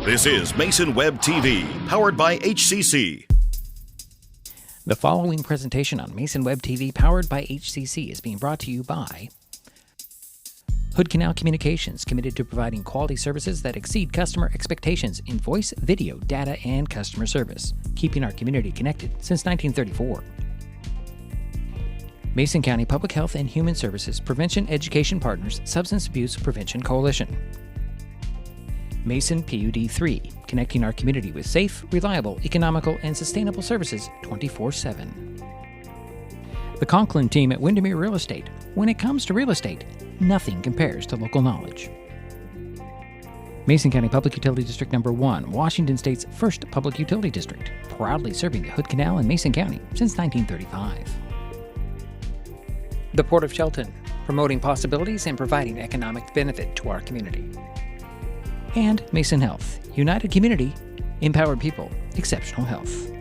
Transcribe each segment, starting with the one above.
This is Mason Web TV, powered by HCC. The following presentation on Mason Web TV, powered by HCC, is being brought to you by Hood Canal Communications, committed to providing quality services that exceed customer expectations in voice, video, data, and customer service, keeping our community connected since 1934. Mason County Public Health and Human Services Prevention Education Partners Substance Abuse Prevention Coalition. Mason PUD 3, connecting our community with safe, reliable, economical, and sustainable services 24/7. The Conklin team at Windermere Real Estate. When it comes to real estate, nothing compares to local knowledge. Mason County Public Utility District Number 1, Washington State's first public utility district, proudly serving the Hood Canal in Mason County since 1935. The Port of Shelton, promoting possibilities and providing economic benefit to our community. And Mason Health, united community, empowered people, exceptional health.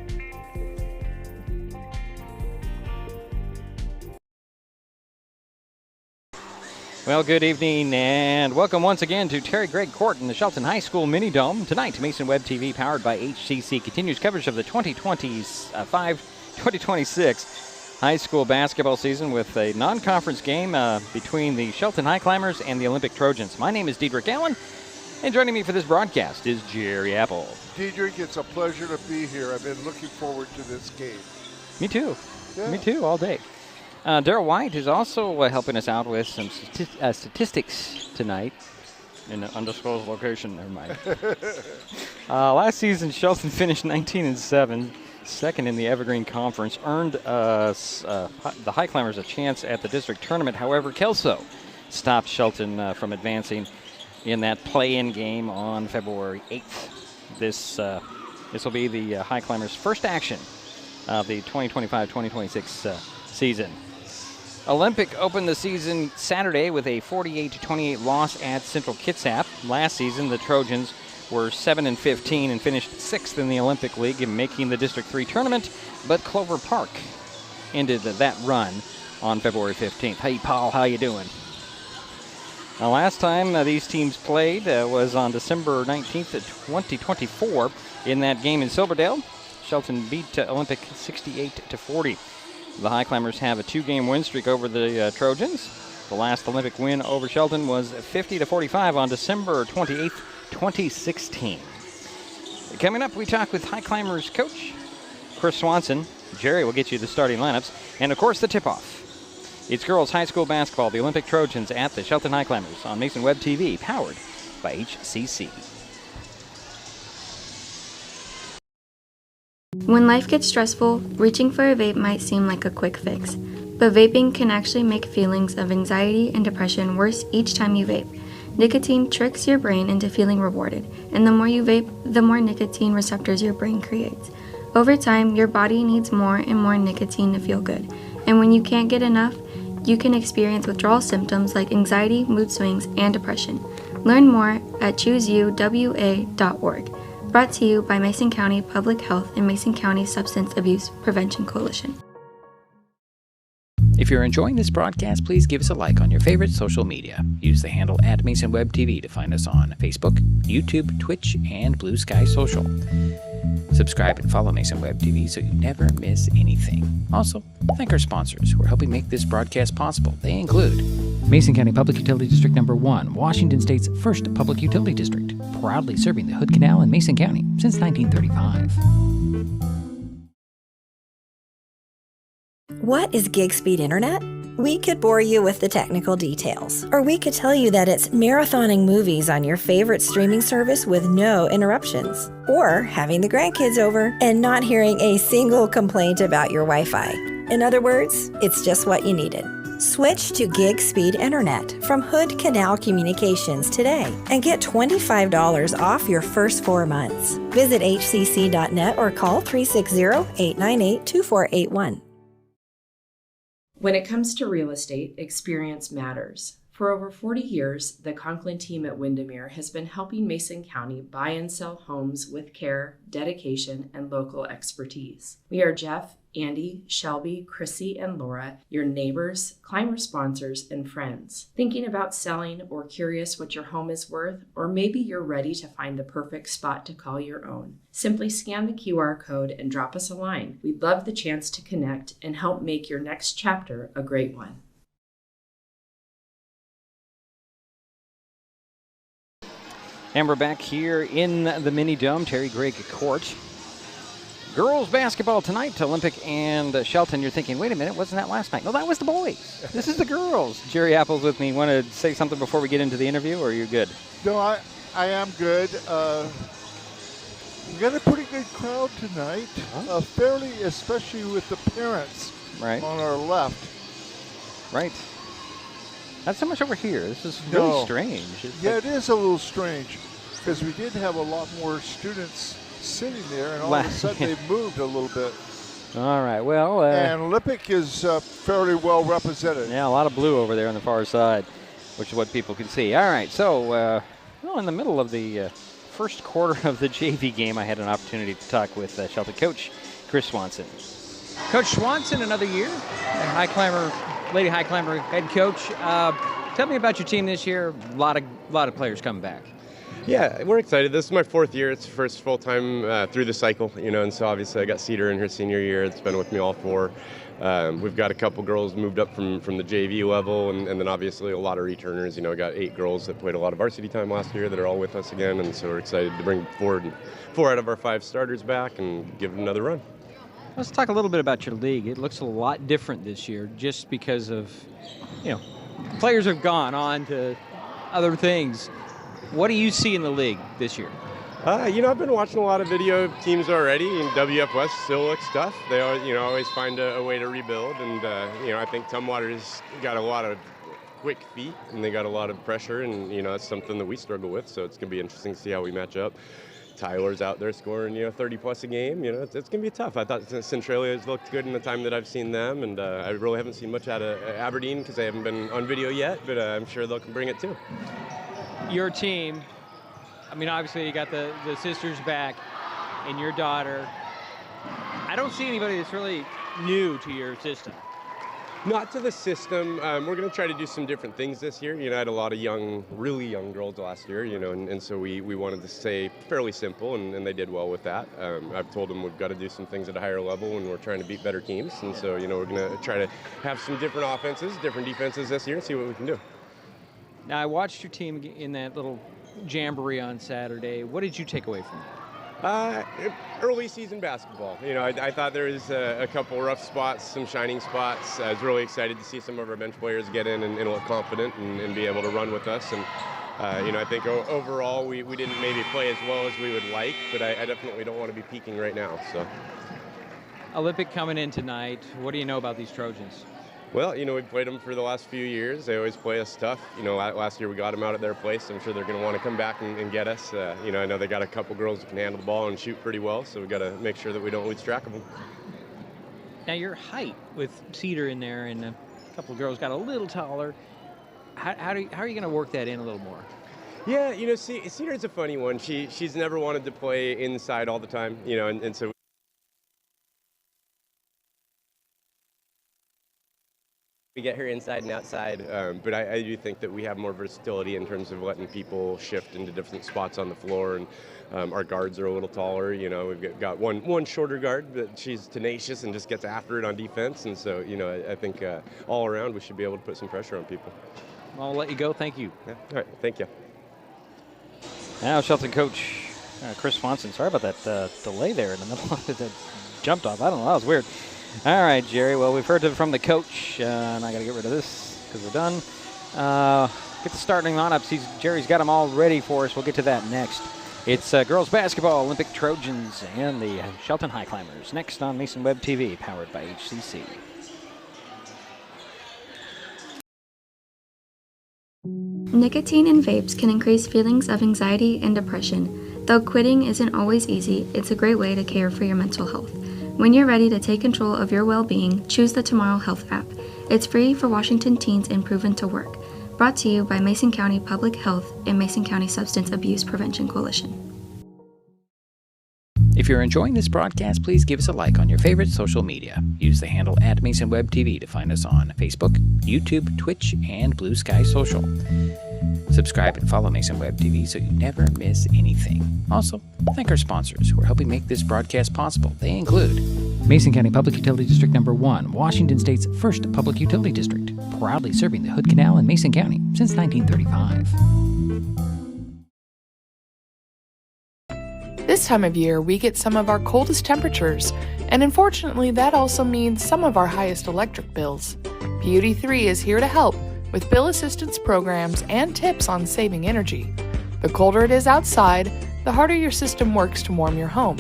Well, good evening and welcome once again to Terry Gregg Court in the Shelton High School Mini Dome. Tonight, Mason Web TV, powered by HCC, continues coverage of the 2025-2026 high school basketball season with a non-conference game between the Shelton Highclimbers and the Olympic Trojans. My name is Diedrich Allen, and joining me for this broadcast is Jerry Apple. Diedrich, it's a pleasure to be here. I've been looking forward to this game. Me too. Yeah. Me too, all day. Daryl White is also helping us out with some statistics tonight in an undisclosed location. Never mind. Last season, Shelton finished 19-7, second in the Evergreen Conference, earned the Highclimbers a chance at the district tournament. However, Kelso stopped Shelton from advancing in that play-in game on February 8th. This will be the Highclimbers' first action of the 2025-2026 season. Olympic opened the season Saturday with a 48-28 loss at Central Kitsap. Last season, the Trojans were 7-15 and finished 6th in the Olympic League in making the District 3 tournament, but Clover Park ended that run on February 15th. Hey, Paul, how you doing? Now, last time these teams played was on December 19th, 2024. In that game in Silverdale, Shelton beat Olympic 68-40. The Highclimbers have a 2-game win streak over the Trojans. The last Olympic win over Shelton was 50-45 on December 28th, 2016. Coming up, we talk with Highclimbers coach Chris Swanson. Jerry will get you the starting lineups. And, of course, the tip-off. It's girls high school basketball, the Olympic Trojans at the Shelton Highclimbers on Mason Web TV, powered by HCC. When life gets stressful, reaching for a vape might seem like a quick fix, but vaping can actually make feelings of anxiety and depression worse each time you vape. Nicotine tricks your brain into feeling rewarded, and the more you vape, the more nicotine receptors your brain creates. Over time, your body needs more and more nicotine to feel good, and when you can't get enough, you can experience withdrawal symptoms like anxiety, mood swings, and depression. Learn more at chooseyouwa.org. Brought to you by Mason County Public Health and Mason County Substance Abuse Prevention Coalition. If you're enjoying this broadcast, please give us a like on your favorite social media. Use the handle @MasonWebTV to find us on Facebook, YouTube, Twitch, and Blue Sky Social. Subscribe and follow Mason Web TV so you never miss anything. Also, thank our sponsors who are helping make this broadcast possible. They include Mason County Public Utility District Number 1, Washington State's first public utility district, proudly serving the Hood Canal in Mason County since 1935. What is gig speed internet? We could bore you with the technical details, or we could tell you that it's marathoning movies on your favorite streaming service with no interruptions, or having the grandkids over and not hearing a single complaint about your Wi-Fi. In other words, it's just what you needed. Switch to gig speed internet from Hood Canal Communications today and get $25 off your first 4 months. Visit hcc.net or call 360-898-2481. When it comes to real estate, experience matters. For over 40 years, the Conklin team at Windermere has been helping Mason County buy and sell homes with care, dedication, and local expertise. We are Jeff, Andy, Shelby, Chrissy, and Laura, your neighbors, climber sponsors, and friends. Thinking about selling or curious what your home is worth, or maybe you're ready to find the perfect spot to call your own. Simply scan the QR code and drop us a line. We'd love the chance to connect and help make your next chapter a great one. And we're back here in the Mini Dome, Terry Gregg Court. Girls basketball tonight, Olympic and Shelton. You're thinking, wait a minute, wasn't that last night? No, that was the boys. This is the girls. Jerry Apple's with me. Want to say something before we get into the interview, or are you good? No, I am good. We got a pretty good crowd tonight, fairly, especially with the parents Right. on our left. Right. Not so much over here. This is really strange. Yeah, it is a little strange because we did have a lot more students sitting there, and all of a sudden they've moved a little bit. All right, well. And Olympic is fairly well represented. Yeah, a lot of blue over there on the far side, which is what people can see. All right, so in the middle of the first quarter of the JV game, I had an opportunity to talk with Shelton coach Chris Swanson. Coach Swanson, another year, Lady High Climber head coach. Tell me about your team this year. A lot of players coming back. Yeah, we're excited. This is my fourth year. It's the first full time through the cycle, and so obviously I got Cedar in her senior year. It's been with me all four. We've got a couple girls moved up from the JV level, and then obviously a lot of returners. I got 8 girls that played a lot of varsity time last year that are all with us again, and so we're excited to bring four out of our 5 starters back and give it another run. Let's talk a little bit about your league. It looks a lot different this year just because of, players have gone on to other things. What do you see in the league this year? I've been watching a lot of video teams already, and WF West still looks tough. They always find a way to rebuild, and I think Tumwater's got a lot of quick feet, and they got a lot of pressure, and that's something that we struggle with. So it's gonna be interesting to see how we match up. Tyler's out there scoring 30 plus a game. It's gonna be tough. I thought Centralia's looked good in the time that I've seen them, and I really haven't seen much out of Aberdeen because they haven't been on video yet, but I'm sure they'll bring it too. Your team, obviously you got the sisters back and your daughter. I don't see anybody that's really new to your system. Not to the system. We're going to try to do some different things this year. I had a lot of really young girls last year, and so we wanted to stay fairly simple, and they did well with that. I've told them we've got to do some things at a higher level, and we're trying to beat better teams. And so, we're going to try to have some different offenses, different defenses this year, and see what we can do. Now, I watched your team in that little jamboree on Saturday. What did you take away from that? Early season basketball. I thought there was a couple rough spots, some shining spots. I was really excited to see some of our bench players get in and look confident and be able to run with us. And I think overall we didn't maybe play as well as we would like, but I definitely don't want to be peaking right now. So, Olympic coming in tonight. What do you know about these Trojans? Well, we've played them for the last few years. They always play us tough. Last year we got them out at their place. I'm sure they're going to want to come back and get us. I know they got a couple girls that can handle the ball and shoot pretty well, so we've got to make sure that we don't lose track of them. Now, your height with Cedar in there and a couple of girls got a little taller. How are you going to work that in a little more? Yeah, Cedar's a funny one. She's never wanted to play inside all the time, and so we get her inside and outside, but I do think that we have more versatility in terms of letting people shift into different spots on the floor, and our guards are a little taller. We've got one shorter guard, but she's tenacious and just gets after it on defense, and so I think all around we should be able to put some pressure on people. I'll let you go. Thank you. Yeah. All right, thank you. Now Shelton coach Chris Swanson. Sorry about that delay there in the middle of it. That jumped off. I don't know. That was weird. All right, Jerry. Well, we've heard from the coach, and I got to get rid of this because we're done. Get the starting lineups. Jerry's got them all ready for us. We'll get to that next. It's girls basketball, Olympic Trojans, and the Shelton Highclimbers. Next on Mason Web TV, powered by HCC. Nicotine in vapes can increase feelings of anxiety and depression. Though quitting isn't always easy, it's a great way to care for your mental health. When you're ready to take control of your well-being, choose the Tomorrow Health app. It's free for Washington teens and proven to work. Brought to you by Mason County Public Health and Mason County Substance Abuse Prevention Coalition. If you're enjoying this broadcast, please give us a like on your favorite social media. Use the handle @MasonWebTV to find us on Facebook, YouTube, Twitch, and Blue Sky Social. Subscribe and follow Mason Web TV so you never miss anything. Also, thank our sponsors who are helping make this broadcast possible. They include Mason County Public Utility District Number 1, Washington State's first public utility district, proudly serving the Hood Canal in Mason County since 1935. This time of year, we get some of our coldest temperatures, and unfortunately, that also means some of our highest electric bills. PUD3 is here to help with bill assistance programs and tips on saving energy. The colder it is outside, the harder your system works to warm your home.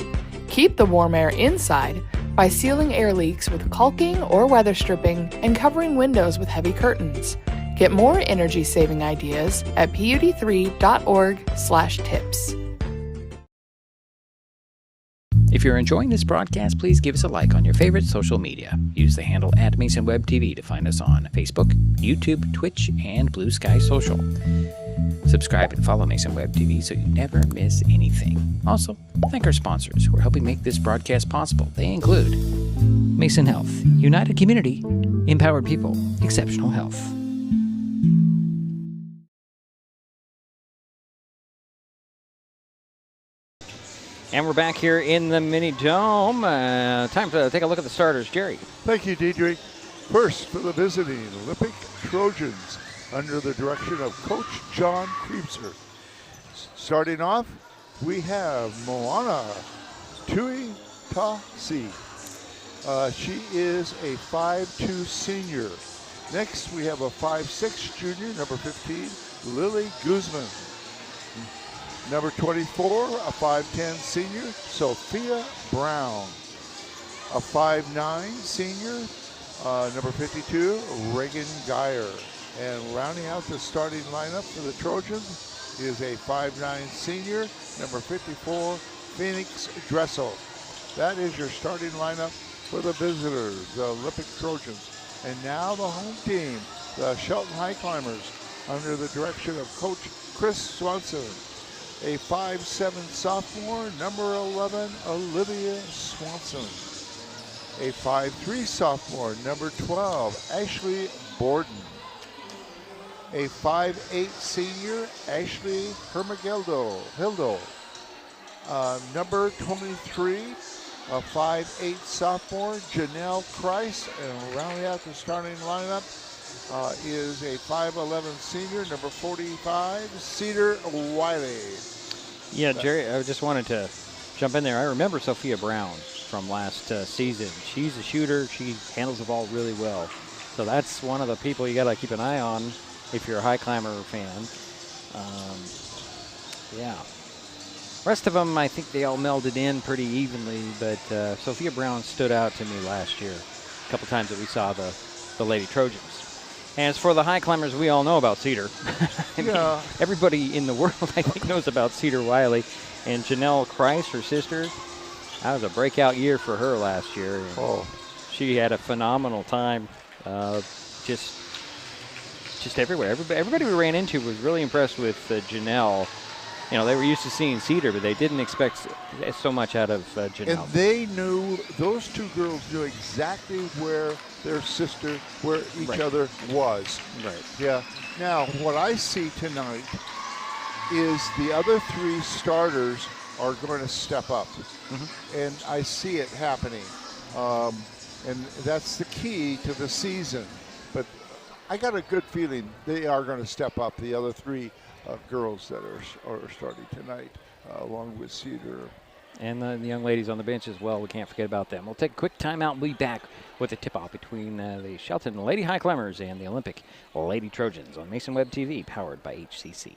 Keep the warm air inside by sealing air leaks with caulking or weather stripping and covering windows with heavy curtains. Get more energy-saving ideas at pud3.org/tips. If you're enjoying this broadcast, please give us a like on your favorite social media. Use the handle @MasonWebTV to find us on Facebook, YouTube, Twitch, and Blue Sky Social. Subscribe and follow Mason Web TV so you never miss anything. Also, thank our sponsors who are helping make this broadcast possible. They include Mason Health, United Community, Empowered People, Exceptional Health. And we're back here in the mini dome. Time to take a look at the starters. Jerry. Thank you, Diedrich. First, for the visiting Olympic Trojans, under the direction of Coach John Krebser. Starting off, we have Moana Tuitasi. She is a 5'2 senior. Next, we have a 5'6 junior, number 15, Lily Guzman. Number 24, a 5'10 senior, Sophia Brown. A 5'9 senior, number 52, Reagan Geyer. And rounding out the starting lineup for the Trojans is a 5'9 senior, number 54, Phoenix Dressel. That is your starting lineup for the visitors, the Olympic Trojans. And now the home team, the Shelton Highclimbers, under the direction of Coach Chris Swanson. A 5'7 sophomore, number 11, Olivia Swanson. A 5'3 sophomore, number 12, Ashley Borden. A 5'8 senior, Ashley Hildo. Number 23, a 5'8 sophomore, Janelle Christ. And rounding out the starting lineup is a 5'11 senior, number 45, Cedar Wiley. Yeah, Jerry, I just wanted to jump in there. I remember Sophia Brown from last season. She's a shooter. She handles the ball really well. So that's one of the people you got to keep an eye on if you're a high climber fan. Yeah. Rest of them, I think they all melded in pretty evenly, but Sophia Brown stood out to me last year. A couple times that we saw the Lady Trojans. As for the high climbers, we all know about Cedar. I mean, everybody in the world, I think, knows about Cedar Wiley. And Janelle Christ, her sister, that was a breakout year for her last year. She had a phenomenal time, just everywhere. Everybody we ran into was really impressed with Janelle. You know, they were used to seeing Cedar, but they didn't expect so much out of Janelle. And they knew, those two girls knew exactly where their sister, where each other was. Right. Yeah. Now, what I see tonight is the other three starters are going to step up. Mm-hmm. And I see it happening. And that's the key to the season. But I got a good feeling they are going to step up, the other three girls that are starting tonight, along with Cedar. And the young ladies on the bench as well. We can't forget about them. We'll take a quick timeout and we'll be back with a tip-off between the Shelton Lady High Climbers and the Olympic Lady Trojans on Mason Web TV, powered by HCC.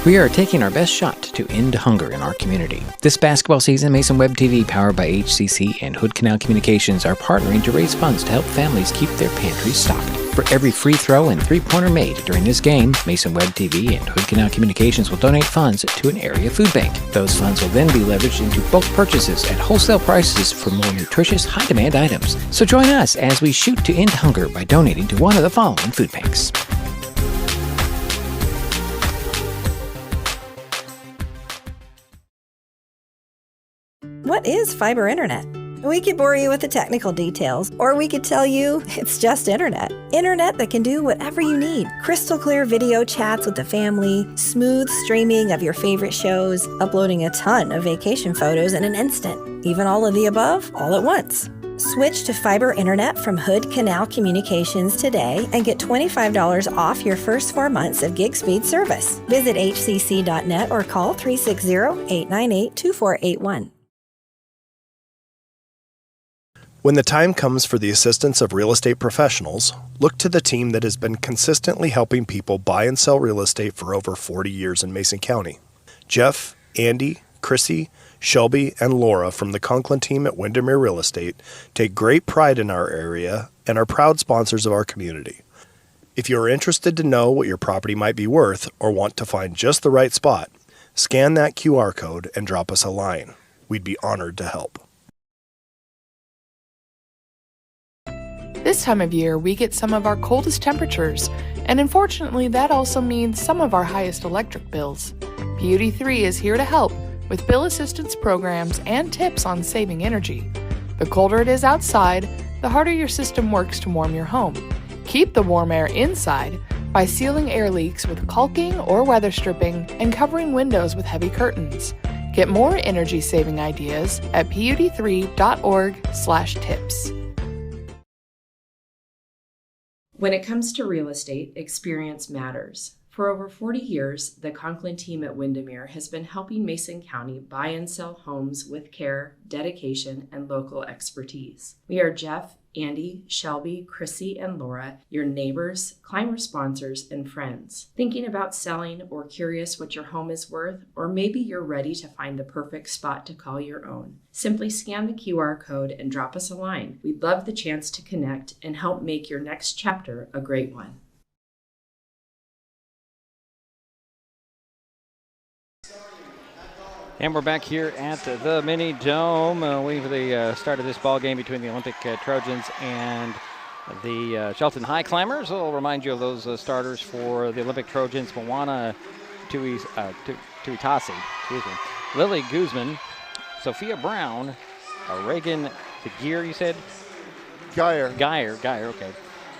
We are taking our best shot to end hunger in our community. This basketball season, Mason Web TV, powered by HCC and Hood Canal Communications, are partnering to raise funds to help families keep their pantries stocked. For every free throw and three-pointer made during this game, Mason Web TV and Hood Canal Communications will donate funds to an area food bank. Those funds will then be leveraged into bulk purchases at wholesale prices for more nutritious, high-demand items. So join us as we shoot to end hunger by donating to one of the following food banks. that is fiber internet. We could bore you with the technical details, or we could tell you it's just internet. Internet that can do whatever you need. Crystal clear video chats with the family, smooth streaming of your favorite shows, uploading a ton of vacation photos in an instant. Even all of the above, all at once. Switch to fiber internet from Hood Canal Communications today and get $25 off your first 4 months of gig speed service. Visit hcc.net or call 360-898-2481. When the time comes for the assistance of real estate professionals, look to the team that has been consistently helping people buy and sell real estate for over 40 years in Mason County. Jeff, Andy, Chrissy, Shelby, and Laura from the Conklin team at Windermere Real Estate take great pride in our area and are proud sponsors of our community. If you are interested to know what your property might be worth or want to find just the right spot, scan that QR code and drop us a line. We'd be honored to help. This time of year, we get some of our coldest temperatures, and unfortunately, that also means some of our highest electric bills. Beauty 3 is here to help with bill assistance programs and tips on saving energy. The colder it is outside, the harder your system works to warm your home. Keep the warm air inside by sealing air leaks with caulking or weather stripping and covering windows with heavy curtains. Get more energy-saving ideas at pud3.org/tips. When it comes to real estate, experience matters. For over 40 years, the Conklin team at Windermere has been helping Mason County buy and sell homes with care, dedication, and local expertise. We are Jeff, Andy, Shelby, Chrissy, and Laura, your neighbors, climber sponsors, and friends. Thinking about selling or curious what your home is worth, or maybe you're ready to find the perfect spot to call your own. Simply scan the QR code and drop us a line. We'd love the chance to connect and help make your next chapter a great one. And we're back here at the Mini Dome, waiting for the start of this ball game between the Olympic Trojans and the Shelton Highclimbers. I'll remind you of those starters for the Olympic Trojans: Moana Tuitasi, Lily Guzman, Sophia Brown, Reagan Gear, you said? Geyer, okay.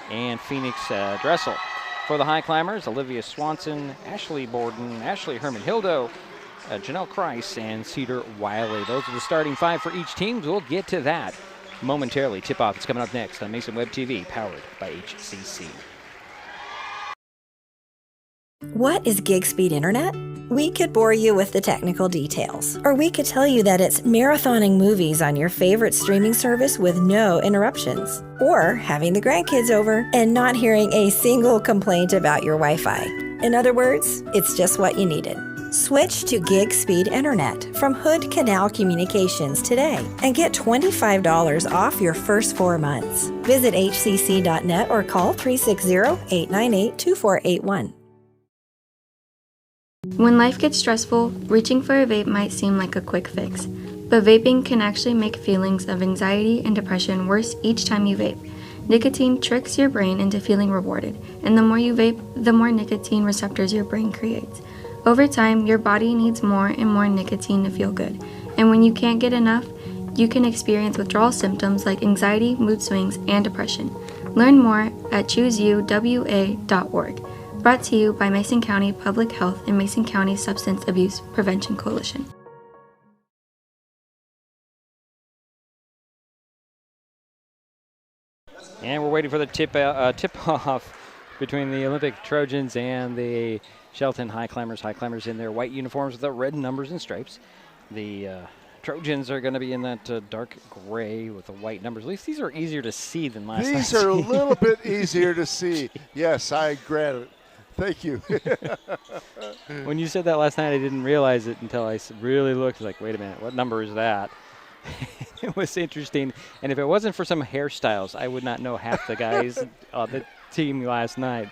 And Phoenix Dressel. For the Highclimbers, Olivia Swanson, Ashley Borden, Ashley Herman-Hildo, Janelle Kreis, and Cedar Wiley. Those are the starting five for each team. We'll get to that momentarily. Tip-off is coming up next on Mason Web TV, powered by HCC. What is gig speed internet? We could bore you with the technical details, or we could tell you that it's marathoning movies on your favorite streaming service with no interruptions, or having the grandkids over and not hearing a single complaint about your Wi-Fi. In other words, it's just what you needed. Switch to gig speed internet from Hood Canal Communications today and get $25 off your first 4 months. Visit hcc.net or call 360-898-2481. When life gets stressful, reaching for a vape might seem like a quick fix, but vaping can actually make feelings of anxiety and depression worse each time you vape. Nicotine tricks your brain into feeling rewarded, and the more you vape, the more nicotine receptors your brain creates. Over time, your body needs more and more nicotine to feel good, and when you can't get enough, you can experience withdrawal symptoms like anxiety, mood swings, and depression. Learn more at chooseyouwa.org. Brought to you by Mason County Public Health and Mason County Substance Abuse Prevention Coalition. And we're waiting for the tip-off between the Olympic Trojans and the Shelton Highclimbers. Highclimbers in their white uniforms with the red numbers and stripes. The Trojans are going to be in that dark gray with the white numbers. At least these are easier to see than last night. These are a little bit easier to see. Yes, I grant it. Thank you. When you said that last night, I didn't realize it until I really looked. Like, wait a minute, what number is that? It was interesting. And if it wasn't for some hairstyles, I would not know half the guys on the team last night.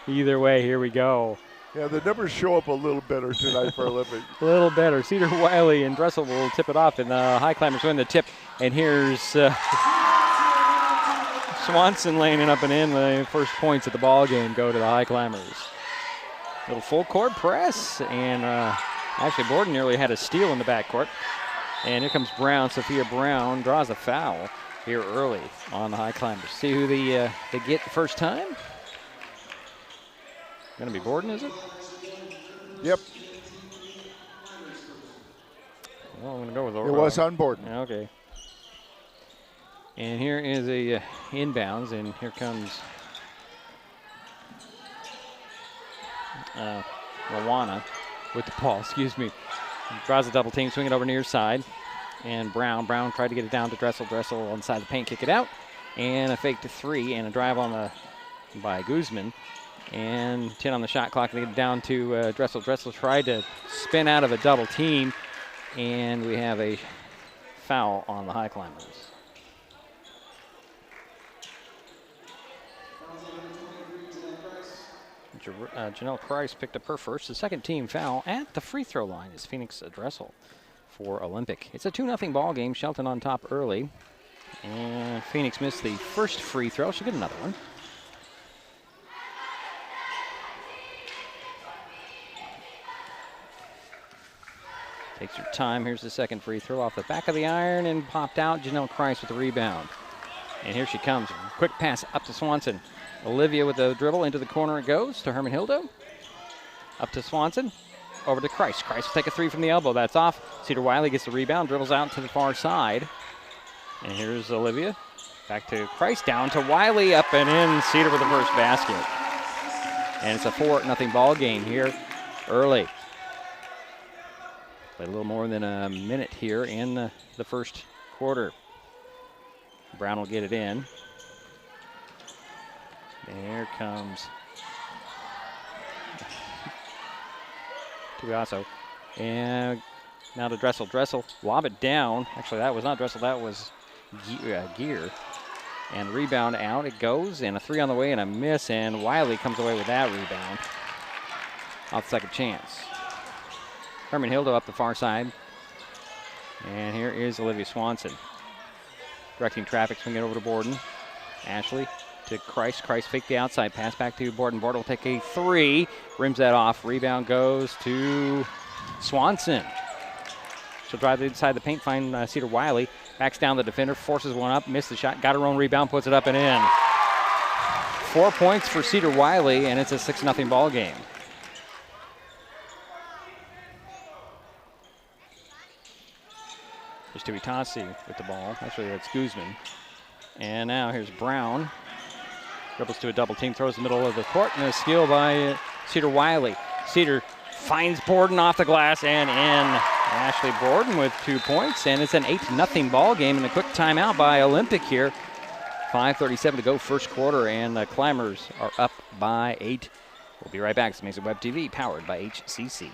Either way, here we go. Yeah, the numbers show up a little better tonight for Olympic. A little better. Cedar Wiley and Dressel will tip it off, and the Highclimbers win the tip. And here's Swanson laying it up and in. The first points of the ball game go to the Highclimbers. Little full court press, and actually Borden nearly had a steal in the backcourt. And here comes Brown. Sophia Brown draws a foul here early on the Highclimbers. See who they get the first time? Going to be Borden, is it? Yep. Well, I'm going to go with It was on Borden. Okay. And here is a inbounds, and here comes Rawana with the ball, excuse me. Draws a double team, swing it over near side. And Brown tried to get it down to Dressel. Dressel on the side of the paint, kick it out. And a fake to 3 and a drive by Guzman. And 10 on the shot clock to get it down to Dressel. Dressel tried to spin out of a double team. And we have a foul on the Highclimbers. Janelle Price picked up her first. The second team foul at the free throw line is Phoenix Dressel for Olympic. It's a 2-0 ball game. Shelton on top early. And Phoenix missed the first free throw. She'll get another one. Takes her time. Here's the second free throw off the back of the iron and popped out. Janelle Price with the rebound. And here she comes. Quick pass up to Swanson. Olivia with the dribble into the corner it goes to Herman Hildo. Up to Swanson. Over to Christ. Christ will take a 3 from the elbow. That's off. Cedar Wiley gets the rebound, dribbles out to the far side. And here's Olivia. Back to Christ, down to Wiley, up and in. Cedar with the first basket. And it's a 4-0 ball game here early. Played a little more than a minute here in the first quarter. Brown will get it in. There comes Tuiaso. And now to Dressel. Dressel, lob it down. Actually, that was not Dressel, that was Gear. And rebound out it goes, and a 3 on the way and a miss, and Wiley comes away with that rebound off the second chance. Herman Hildo up the far side. And here is Olivia Swanson. Directing traffic, swing it over to Borden. Ashley to Christ. Christ fake the outside pass back to Borden. Borden will take a 3. Rims that off. Rebound goes to Swanson. She'll drive inside the paint, find Cedar Wiley. Backs down the defender, forces one up, missed the shot, got her own rebound, puts it up and in. 4 points for Cedar Wiley, and it's a 6-0 ball game. There's Tuitasi with the ball. Actually, that's Guzman. And now here's Brown. Dribbles to a double team, throws the middle of the court, and a steal by Cedar Wiley. Cedar finds Borden off the glass and in. Ashley Borden with 2 points, and it's an 8-0 ball game, and a quick timeout by Olympic here. 5:37 to go first quarter, and the Climbers are up by 8. We'll be right back. It's Mason Web TV, powered by HCC.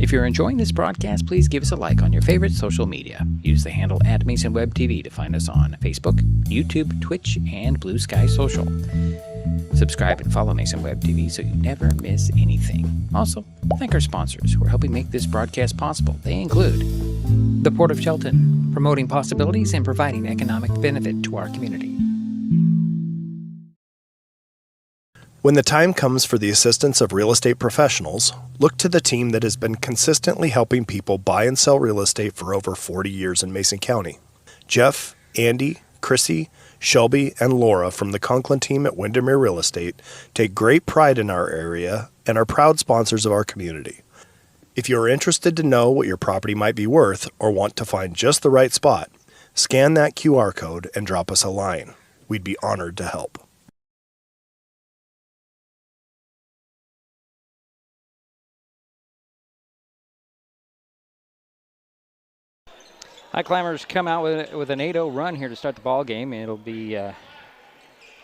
If you're enjoying this broadcast, please give us a like on your favorite social media. Use the handle @MasonWebTV to find us on Facebook, YouTube, Twitch, and Blue Sky Social. Subscribe and follow Mason Web TV so you never miss anything. Also, thank our sponsors who are helping make this broadcast possible. They include the Port of Shelton, promoting possibilities and providing economic benefit to our community. When the time comes for the assistance of real estate professionals, look to the team that has been consistently helping people buy and sell real estate for over 40 years in Mason County. Jeff, Andy, Chrissy, Shelby, and Laura from the Conklin team at Windermere Real Estate take great pride in our area and are proud sponsors of our community. If you are interested to know what your property might be worth or want to find just the right spot, scan that QR code and drop us a line. We'd be honored to help. Highclimbers come out with an 8-0 run here to start the ball game. It'll be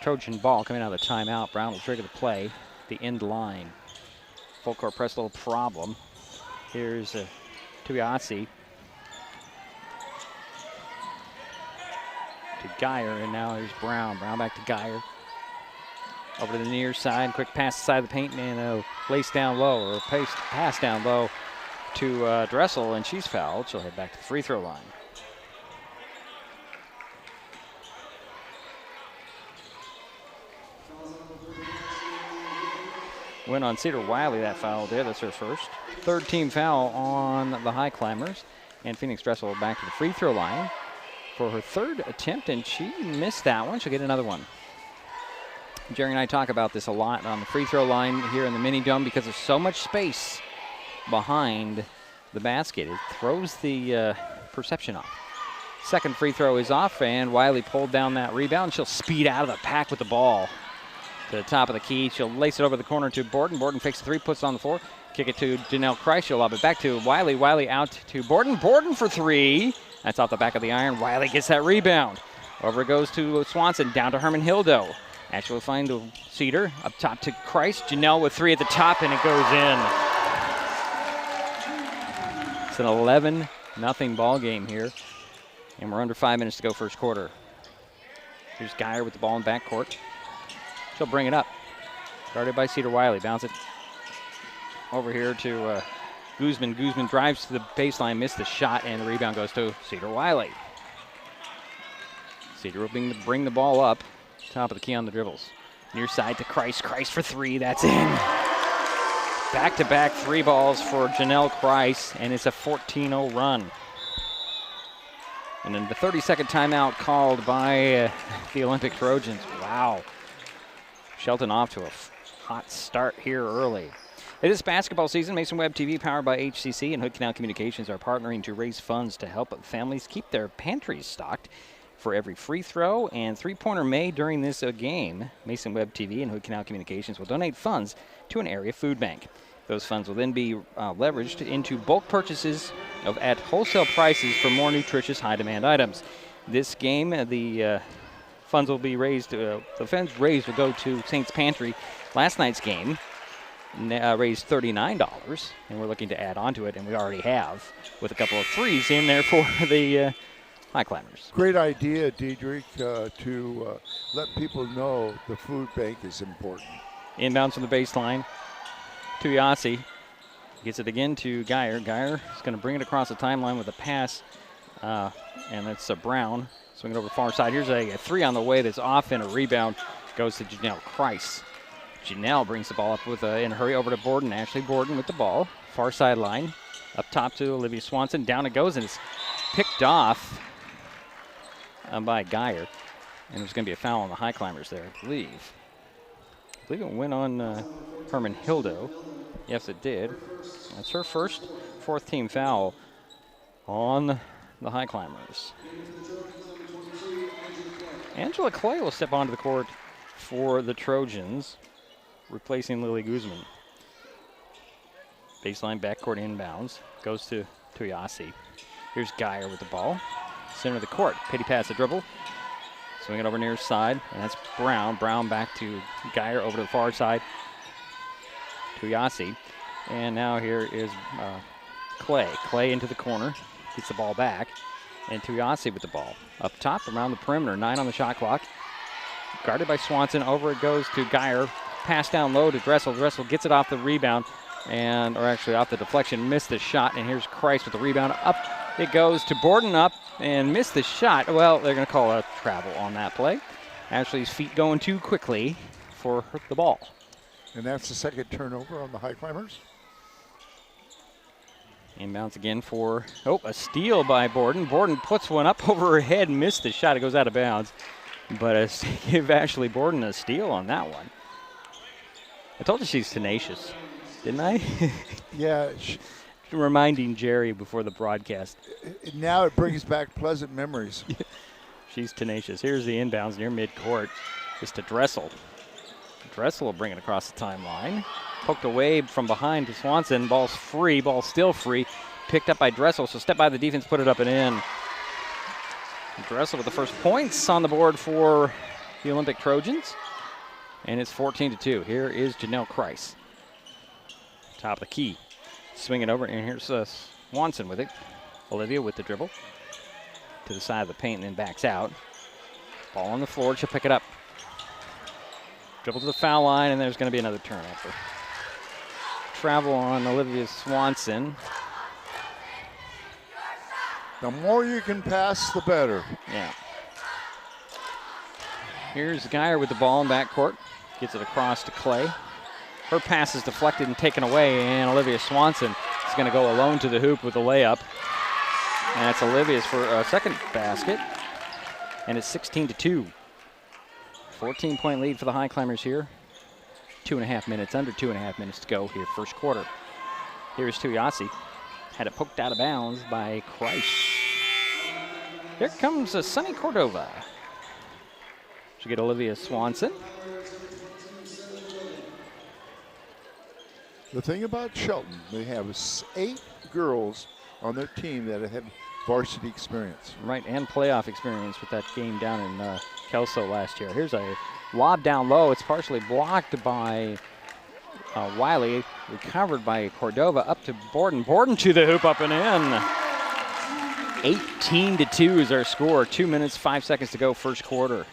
Trojan ball coming out of the timeout. Brown will trigger the play. The end line. Full court press, little problem. Here's Tuiasi to Geyer, and now here's Brown. Brown back to Geyer. Over to the near side, quick pass inside the paint, and a lace down low, or a pass down low to Dressel, and she's fouled. She'll head back to the free throw line. went on Cedar Wiley, that foul there. That's her first. Third team foul on the Highclimbers. And Phoenix Dressel back to the free throw line for her third attempt, and she missed that one. She'll get another one. Jerry and I talk about this a lot on the free throw line here in the mini dome because there's so much space behind the basket. It throws the perception off. Second free throw is off, and Wiley pulled down that rebound. She'll speed out of the pack with the ball to the top of the key. She'll lace it over the corner to Borden. Borden fakes the three, puts it on the floor. Kick it to Janelle Kreis. She'll lob it back to Wiley. Wiley out to Borden. Borden for three. That's off the back of the iron. Wiley gets that rebound. Over it goes to Swanson, down to Herman Hildo. Actually will find the Cedar. Up top to Kreis. Janelle with three at the top, and it goes in. It's an 11-0 ball game here. And we're under 5 minutes to go first quarter. Here's Geyer with the ball in backcourt. She'll bring it up. Guarded by Cedar Wiley. Bounce it over here to Guzman. Guzman drives to the baseline, missed the shot, and the rebound goes to Cedar Wiley. Cedar will bring the ball up. Top of the key on the dribbles. Near side to Kreis. Kreis for three. That's in. Back-to-back three balls for Janelle Kreis, and it's a 14-0 run. And then the 30-second timeout called by the Olympic Trojans. Wow. Shelton off to a hot start here early. This basketball season, Mason Web TV, powered by HCC and Hood Canal Communications, are partnering to raise funds to help families keep their pantries stocked. For every free throw and three-pointer made during this game, Mason Web TV and Hood Canal Communications will donate funds to an area food bank. Those funds will then be leveraged into bulk purchases at wholesale prices for more nutritious, high-demand items. This game, the funds will be raised. The funds raised will go to Saints Pantry. Last night's game raised $39, and we're looking to add on to it, and we already have, with a couple of threes in there for the Highclimbers. Great idea, Diedrich, to let people know the food bank is important. Inbounds from the baseline. Tuyasi gets it again to Geyer. Geyer is going to bring it across the timeline with a pass, and that's Brown. Swing it over the far side. Here's a three on the way that's off, and a rebound goes to Janelle Kreis. Janelle brings the ball up in a hurry over to Borden. Ashley Borden with the ball. Far sideline. Up top to Olivia Swanson. Down it goes, and it's picked off by Geyer. And there's going to be a foul on the Highclimbers there, I believe. I believe it went on Herman Hildo. Yes, it did. That's her first fourth-team foul on the Highclimbers. Angela Clay will step onto the court for the Trojans, replacing Lily Guzman. Baseline backcourt inbounds. Goes to Tuyasi. Here's Geyer with the ball. Center of the court. Pity pass the dribble. Swing it over near side. And that's Brown. Brown back to Geyer over to the far side. Tuyasi. And now here is Clay. Clay into the corner. Gets the ball back. And Tuyasi with the ball. Up top around the perimeter. 9 on the shot clock. Guarded by Swanson. Over it goes to Geyer. Pass down low to Dressel. Dressel gets it off the rebound. Or actually off the deflection. Missed the shot. And here's Kreis with the rebound. Up it goes to Borden, up and missed the shot. Well, they're going to call a travel on that play. Ashley's feet going too quickly for the ball. And that's the second turnover on the Highclimbers. Inbounds again for, a steal by Borden. Borden puts one up over her head, missed the shot. It goes out of bounds. But give Ashley Borden a steal on that one. I told you she's tenacious, didn't I? Yeah. Reminding Jerry before the broadcast. Now it brings back pleasant memories. She's tenacious. Here's the inbounds near midcourt. Just to Dressel. Dressel will bring it across the timeline. Poked away from behind to Swanson. Ball's free. Ball's still free. Picked up by Dressel. So step by the defense, put it up and in. Dressel with the first points on the board for the Olympic Trojans. And it's 14-2. Here is Janelle Kreis. Top of the key. Swing it over, and here's Swanson with it. Olivia with the dribble. To the side of the paint and then backs out. Ball on the floor. She'll pick it up. Dribble to the foul line, and there's going to be another turnover. Travel on Olivia Swanson. The more you can pass, the better. Yeah. Here's Geyer with the ball in backcourt. Gets it across to Clay. Her pass is deflected and taken away, and Olivia Swanson is going to go alone to the hoop with a layup. And that's Olivia's for a second basket. And it's 16-2. 14-point lead for the Highclimbers here. 2.5 minutes, under 2.5 minutes to go here, first quarter. Here's Tuyasi. Had it poked out of bounds by Christ. Here comes Sunny Cordova. Should get Olivia Swanson. The thing about Shelton, they have 8 girls on their team that have had varsity experience. Right, and playoff experience with that game down in Kelso last year. Here's a lob down low. It's partially blocked by Wiley. Recovered by Cordova up to Borden. Borden to the hoop, up and in. 18-2 is our score. 2 minutes, 5 seconds to go, first quarter.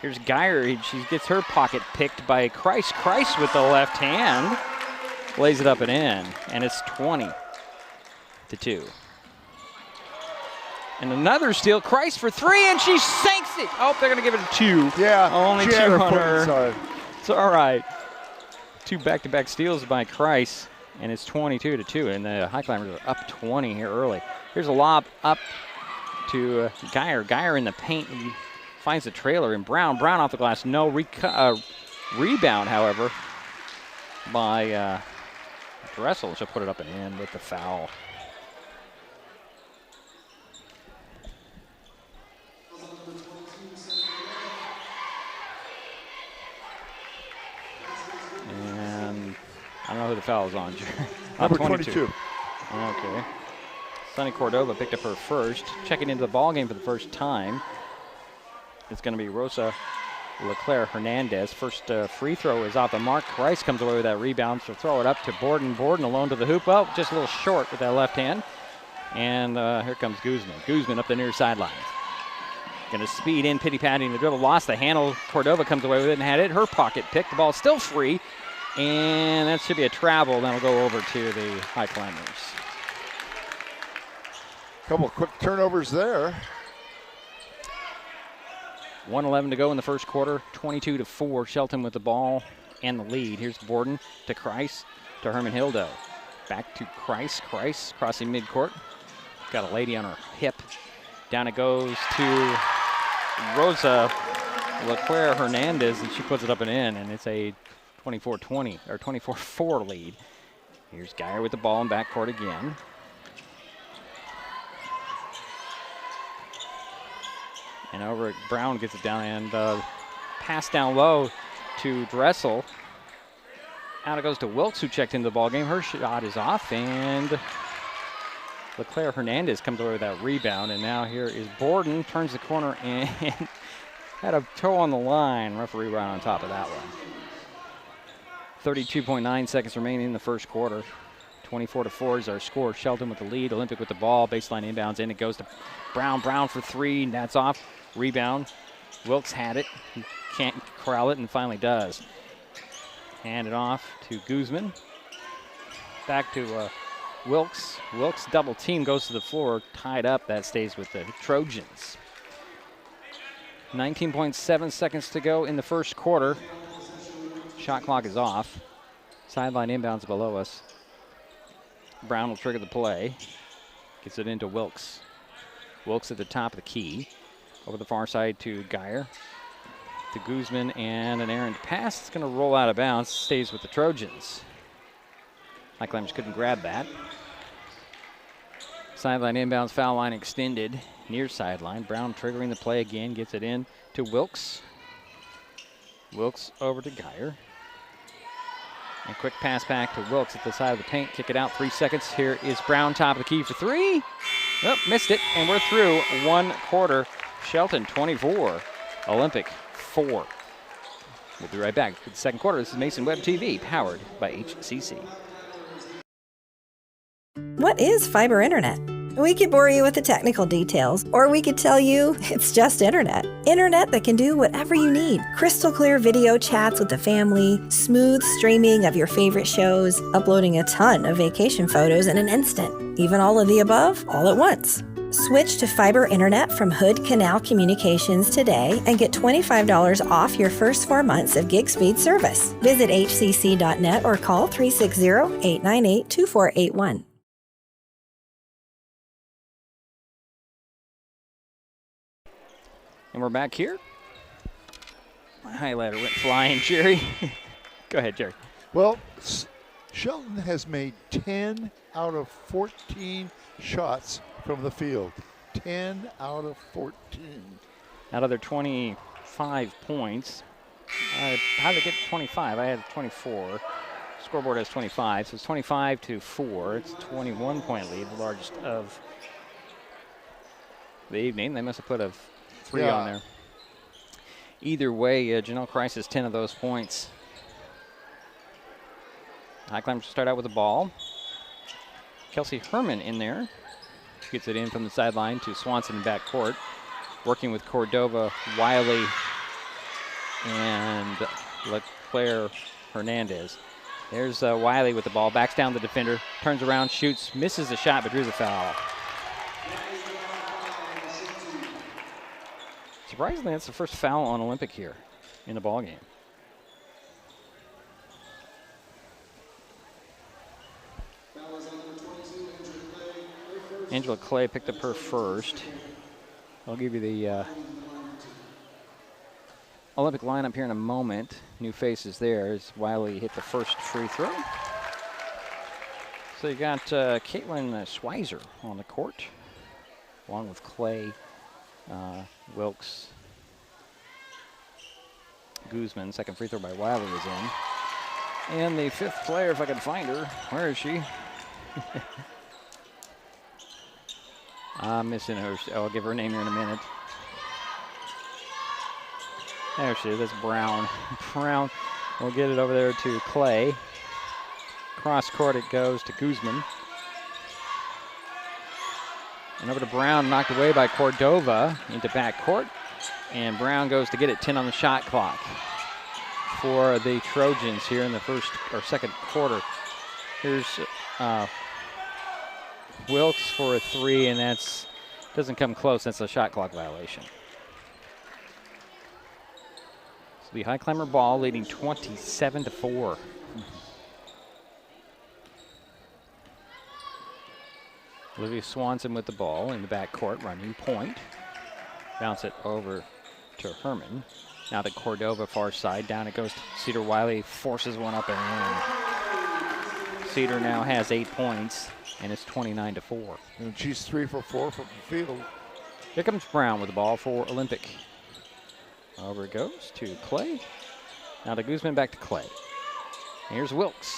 Here's Geyer. She gets her pocket picked by Christ. Christ with the left hand. Lays it up and in. And it's 20-2. And another steal. Christ for 3, and she sinks it. Oh, they're going to give it a 2. Yeah. Only 2 on her. Sorry. It's all right. 2 back-to-back steals by Christ. And it's 22-2. And the Highclimbers are up 20 here early. Here's a lob up to Geyer. Geyer in the paint. He finds the trailer, and Brown off the glass. No rebound, however, by Dressel. She'll put it up and in with the foul. And I don't know who the foul is on. Number 22. Okay. Sunny Cordova picked up her first. Checking into the ballgame for the first time. It's going to be Rosa Leclerc Hernandez. First free throw is off the mark. Rice comes away with that rebound. She'll throw it up to Borden. Borden alone to the hoop. Oh, just a little short with that left hand. And here comes Guzman. Guzman up the near sidelines. Going to speed in, pity-patting the dribble. Lost the handle. Cordova comes away with it and had it. Her pocket picked. The ball still free. And that should be a travel. That'll go over to the Highclimbers. Couple of quick turnovers there. 1:11 to go in the first quarter. 22-4. Shelton with the ball and the lead. Here's Borden to Christ to Herman Hildo. Back to Christ. Christ crossing midcourt. Got a lady on her hip. Down it goes to Rosa Leclerc Hernandez, and she puts it up and in, and it's a 24-20 or 24-4 lead. Here's Geyer with the ball in backcourt again. And over at Brown gets it down and pass down low to Dressel. Out it goes to Wilkes, who checked into the ball game. Her shot is off, and Leclerc Hernandez comes over with that rebound. And now here is Borden, turns the corner and had a toe on the line. Referee right on top of that one. 32.9 seconds remaining in the first quarter. 24-4 is our score. Shelton with the lead. Olympic with the ball. Baseline inbounds in. It goes to Brown. Brown for 3. And that's off. Rebound. Wilkes had it. He can't corral it and finally does. Hand it off to Guzman. Back to Wilkes. Wilkes double team goes to the floor. Tied up. That stays with the Trojans. 19.7 seconds to go in the first quarter. Shot clock is off. Sideline inbounds below us. Brown will trigger the play. Gets it into Wilkes. Wilkes at the top of the key. Over the far side to Geyer. To Guzman, and an errant pass. It's going to roll out of bounds. Stays with the Trojans. Highclimbers couldn't grab that. Sideline inbounds, foul line extended. Near sideline. Brown triggering the play again. Gets it in to Wilkes. Wilkes over to Geyer. And quick pass back to Wilkes at the side of the paint. Kick it out. 3 seconds. Here is Brown, top of the key for 3. Oh, missed it. And we're through one quarter. Shelton 24. Olympic 4. We'll be right back for the second quarter. This is Mason Web TV, powered by HCC. What is fiber internet? We could bore you with the technical details, or we could tell you it's just internet. Internet that can do whatever you need. Crystal clear video chats with the family, smooth streaming of your favorite shows, uploading a ton of vacation photos in an instant. Even all of the above, all at once. Switch to fiber internet from Hood Canal Communications today and get $25 off your first 4 months of gig speed service. Visit hcc.net or call 360-898-2481. And we're back here. My highlighter went flying, Jerry. Go ahead, Jerry. Well, Shelton has made 10 out of 14 shots from the field. 10 out of 14. Out of their 25 points. How did they get 25? I had 24. Scoreboard has 25, so it's 25-4. It's a 21-point lead, the largest of the evening. They must have put a 3 on there. Either way, Janelle Christ has 10 of those points. Highclimbers start out with the ball. Kelsey Herman in there. Gets it in from the sideline to Swanson in back court. Working with Cordova, Wiley, and LeClaire Hernandez. There's Wiley with the ball. Backs down the defender. Turns around, shoots, misses the shot, but drew the foul. Surprisingly, that's the first foul on Olympic here in the ball game. Angela Clay picked up her first. I'll give you the Olympic lineup here in a moment. New faces there as Wiley hit the first free throw. So you got Caitlin Schweizer on the court, along with Clay, Wilkes, Guzman. Second free throw by Wiley is in. And the fifth player, if I can find her, where is she? I'm missing her. I'll give her a name here in a minute. There she is. That's Brown. Brown will get it over there to Clay. Cross court it goes to Guzman. And over to Brown, knocked away by Cordova into back court. And Brown goes to get it, 10 on the shot clock for the Trojans here in the first or second quarter. Here's Wilkes for a 3, and that's doesn't come close. That's a shot clock violation. So the Highclimber ball leading 27-4. Olivia Swanson with the ball in the back court, running point. Bounce it over to Herman. Now to Cordova, far side. Down it goes to Cedar. Wiley forces one up and in. Cedar now has 8 points, and it's 29-4. And she's 3 for 4 from the field. Here comes Brown with the ball for Olympic. Over it goes to Clay. Now to Guzman, back to Clay. Here's Wilkes.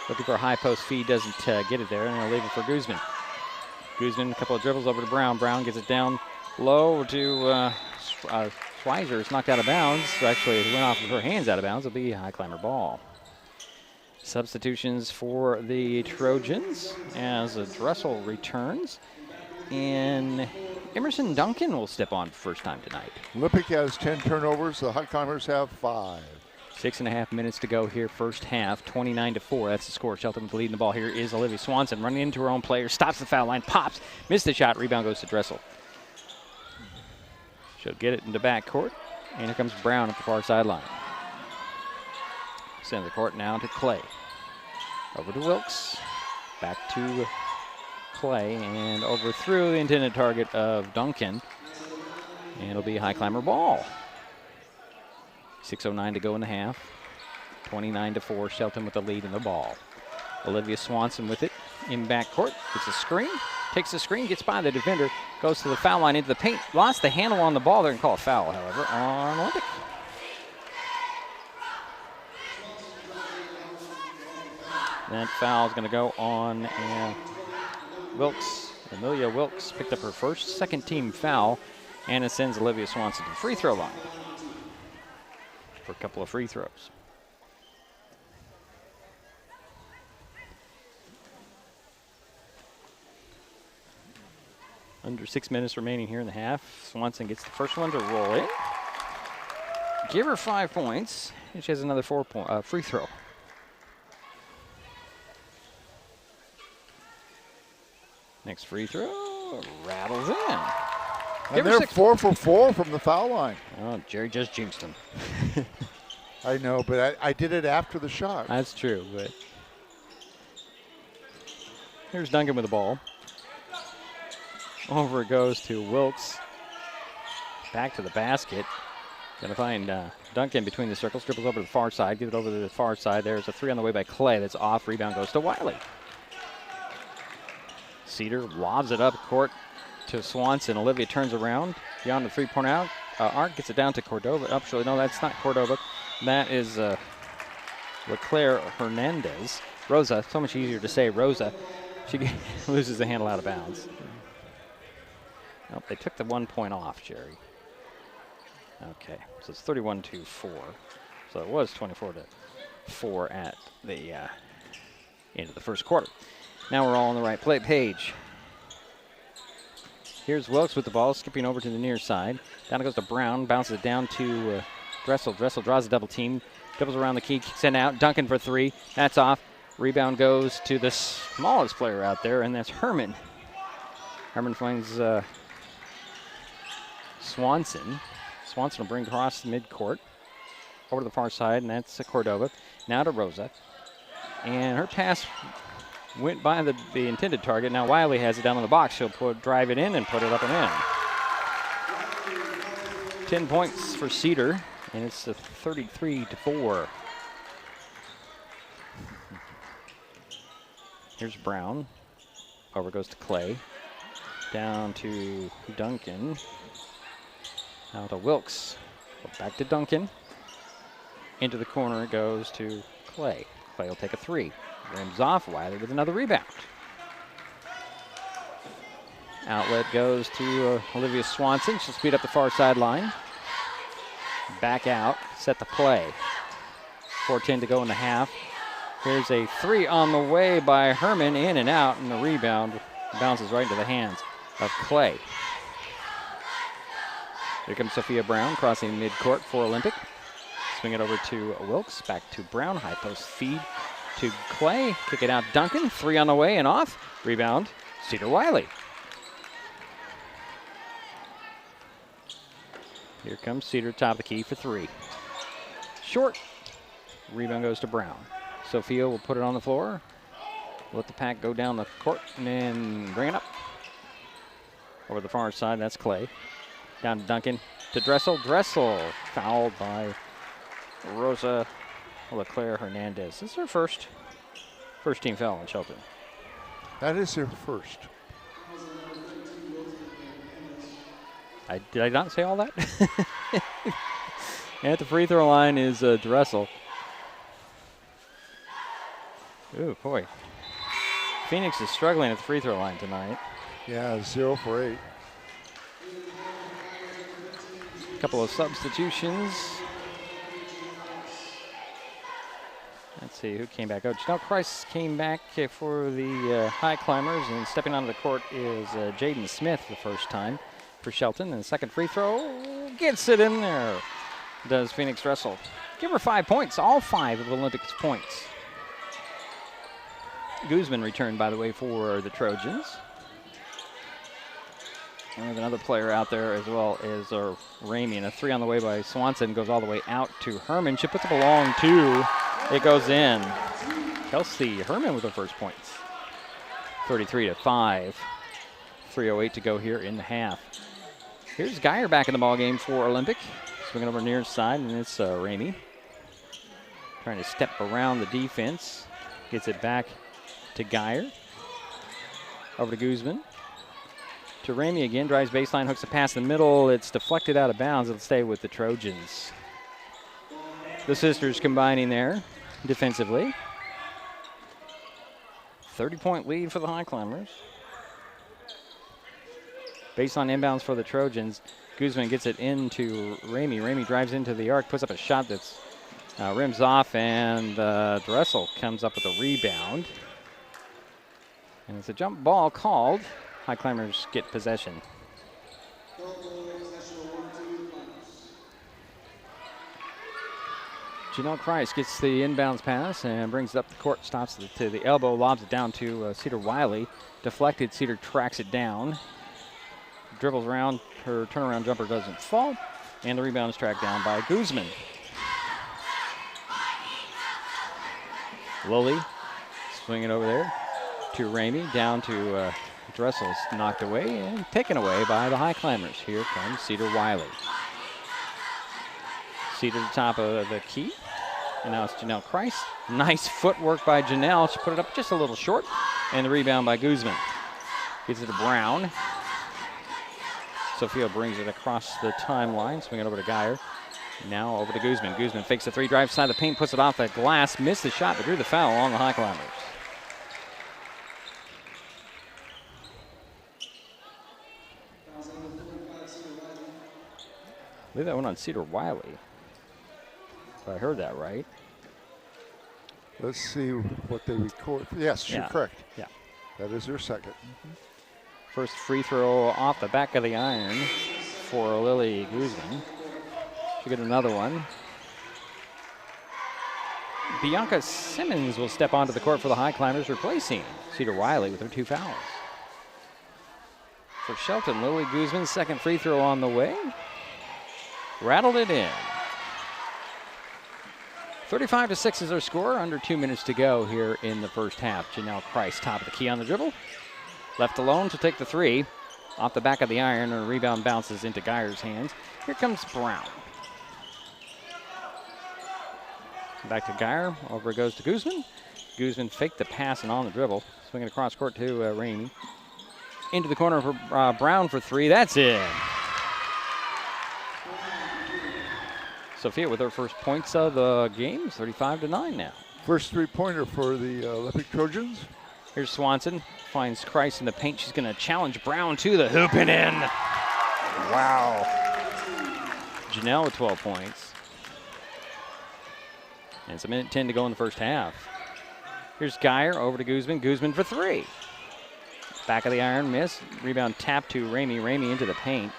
Looking for a high post feed, doesn't get it there, and they'll leave it for Guzman. Guzman, a couple of dribbles over to Brown. Brown gets it down low to Schweizer. It's knocked out of bounds. Actually, it went off of her hands out of bounds. It'll be a Highclimber ball. Substitutions for the Trojans as Dressel returns. And Emerson Duncan will step on for first time tonight. Olympic has 10 turnovers. The Highclimbers have 5. 6.5 minutes to go here, first half, 29-4. That's the score. Shelton leading the ball here is Olivia Swanson running into her own player, stops the foul line, pops, missed the shot, rebound goes to Dressel. She'll get it into backcourt, and here comes Brown at the far sideline. Center of the court now to Clay. Over to Wilkes, back to Clay, and over through the intended target of Duncan. And it'll be Highclimber ball. 6:09 to go in the half. 29-4, Shelton with the lead in the ball. Olivia Swanson with it in backcourt. Gets a screen, takes the screen, gets by the defender, goes to the foul line into the paint. Lost the handle on the ball. They're going to call a foul, however, on Olympic. That foul is going to go on Wilkes. Amelia Wilkes picked up her first, second team foul, and it sends Olivia Swanson to the free throw line for a couple of free throws. Under 6 minutes remaining here in the half. Swanson gets the first one to roll in. Give her 5 points, and she has another 4-point free throw. Next free throw rattles in. And they're 4 for 4 from the foul line. Oh, Jerry just jinxed him. I know, but I did it after the shot. That's true, but here's Duncan with the ball. Over it goes to Wilkes. Back to the basket. Gonna find Duncan between the circles. Dribbles over to the far side. Give it over to the far side. There's a 3 on the way by Clay. That's off. Rebound goes to Wiley. Cedar lobs it up court to Swanson. Olivia turns around beyond the 3-point arc. Gets it down to Cordova. Actually, no, that's not Cordova. That is LeClaire Hernandez. Rosa, so much easier to say Rosa. She loses the handle out of bounds. Nope, they took the 1 point off, Jerry. Okay, so it's 31-4. So it was 24-4 at the end of the first quarter. Now we're all on the right page. Here's Wilkes with the ball, skipping over to the near side. Down it goes to Brown, bounces it down to Dressel. Dressel draws a double team, dribbles around the key, kicks it out. Duncan for 3. That's off. Rebound goes to the smallest player out there, and that's Herman. Herman finds Swanson. Swanson will bring across the midcourt over to the far side, and that's Cordova. Now to Rosa. And her pass went by the intended target. Now Wiley has it down on the box. She'll drive it in and put it up and in. 10 points for Cedar, and it's a 33-4. Here's Brown. Over goes to Clay. Down to Duncan. Now to Wilkes. Back to Duncan. Into the corner it goes to Clay. Clay will take a 3. Rims off. Wiley with another rebound. Outlet goes to Olivia Swanson. She'll speed up the far sideline. Back out. Set the play. 4:10 to go in the half. Here's a 3 on the way by Herman. In and out. And the rebound bounces right into the hands of Clay. Here comes Sophia Brown crossing midcourt for Olympic. Swing it over to Wilkes. Back to Brown. High post feed to Clay. Kick it out Duncan. 3 on the way and off. Rebound Cedar Wiley. Here comes Cedar, top of the key for 3. Short. Rebound goes to Brown. Sophia will put it on the floor. Let the pack go down the court and then bring it up. Over the far side, that's Clay. Down to Duncan, to Dressel. Dressel fouled by Rosa LeClaire Hernandez. This is her first team foul on Shelton. That is her first. Did I not say all that? And at the free throw line is Dressel. Ooh, boy. Phoenix is struggling at the free throw line tonight. Yeah, 0 for 8. Couple of substitutions. Let's see who came back. Oh, Janelle Price came back for the Highclimbers, and stepping onto the court is Jaden Smith the first time for Shelton. And the second free throw gets it in there. Does Phoenix Dressel. Give her 5 points, all 5 of Olympics points. Guzman returned, by the way, for the Trojans. And we have another player out there as well as Ramey. And a 3 on the way by Swanson goes all the way out to Herman. She puts up a long 2. It goes in. Kelsey Herman with her first points. 33-5. 3:08 to go here in the half. Here's Geyer back in the ballgame for Olympic. Swinging over near side, and it's Ramey. Trying to step around the defense. Gets it back to Geyer. Over to Guzman. To Ramey again, drives baseline, hooks a pass in the middle. It's deflected out of bounds. It'll stay with the Trojans. The sisters combining there defensively. 30-point lead for the Highclimbers. Baseline inbounds for the Trojans. Guzman gets it into Ramey. Ramey drives into the arc, puts up a shot that's rims off, and Dressel comes up with a rebound. And it's a jump ball called. Highclimbers get possession. Janelle Christ gets the inbounds pass and brings it up the court, stops it to the elbow, lobs it down to Cedar Wiley. Deflected, Cedar tracks it down. Dribbles around, her turnaround jumper doesn't fall, and the rebound is tracked down by Guzman. Lilly swinging over there to Ramey, down to Dressel's knocked away and taken away by the Highclimbers. Here comes Cedar Wiley. Cedar to the top of the key, and now it's Janelle Christ. Nice footwork by Janelle. She put it up just a little short, and the rebound by Guzman. Gets it to Brown. Sophia brings it across the timeline, swing it over to Geyer. Now over to Guzman. Guzman fakes the three, drives side of the paint, puts it off the glass, missed the shot, but drew the foul on the Highclimbers. I believe that went on Cedar Wiley, if I heard that right. Let's see what they record. Yes, you're correct. Yeah. That is their second. First free throw off the back of the iron for Lily Guzman. She'll get another one. Bianca Simmons will step onto the court for the Highclimbers, replacing Cedar Wiley with her 2 fouls. For Shelton, Lily Guzman's second free throw on the way. Rattled it in. 35-6 is our score. Under 2 minutes to go here in the first half. Janelle Christ, top of the key on the dribble. Left alone to take the three. Off the back of the iron, and a rebound bounces into Geyer's hands. Here comes Brown. Back to Geyer. Over it goes to Guzman. Guzman faked the pass and on the dribble. Swinging across court to Ramey. Into the corner for Brown for three. That's it. Sophia with her first points of the game. 35-9 now. First three-pointer for the Olympic Trojans. Here's Swanson. Finds Christ in the paint. She's going to challenge Brown to the hoop and in. Wow. Janelle with 12 points. And it's 1:10 to go in the first half. Here's Geyer over to Guzman. Guzman for three. Back of the iron, miss. Rebound tap to Ramey. Ramey into the paint.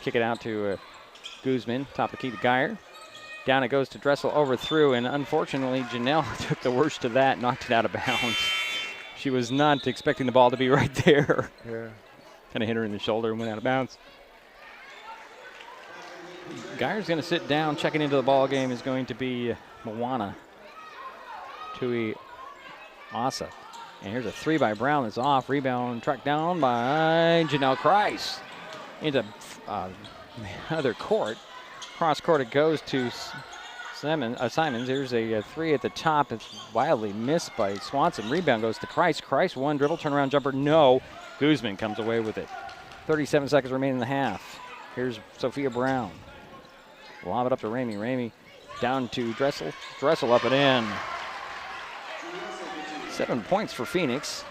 Kick it out to Guzman. Top of the key to Geyer. Down it goes to Dressel, overthrew, and unfortunately Janelle took the worst of that, knocked it out of bounds. She was not expecting the ball to be right there. Yeah. Kind of hit her in the shoulder and went out of bounds. Geyer's going to sit down. Checking into the ball game is going to be Moana Tui Asa. And here's a three by Brown that's off. Rebound tracked down by Janelle Christ. Into the other court. Cross court it goes to Simons. Here's a three at the top. It's wildly missed by Swanson. Rebound goes to Christ. Christ, one dribble, turnaround jumper, no. Guzman comes away with it. 37 seconds remaining in the half. Here's Sophia Brown. Lob it up to Ramey. Ramey down to Dressel. Dressel up and in. 7 points for Phoenix.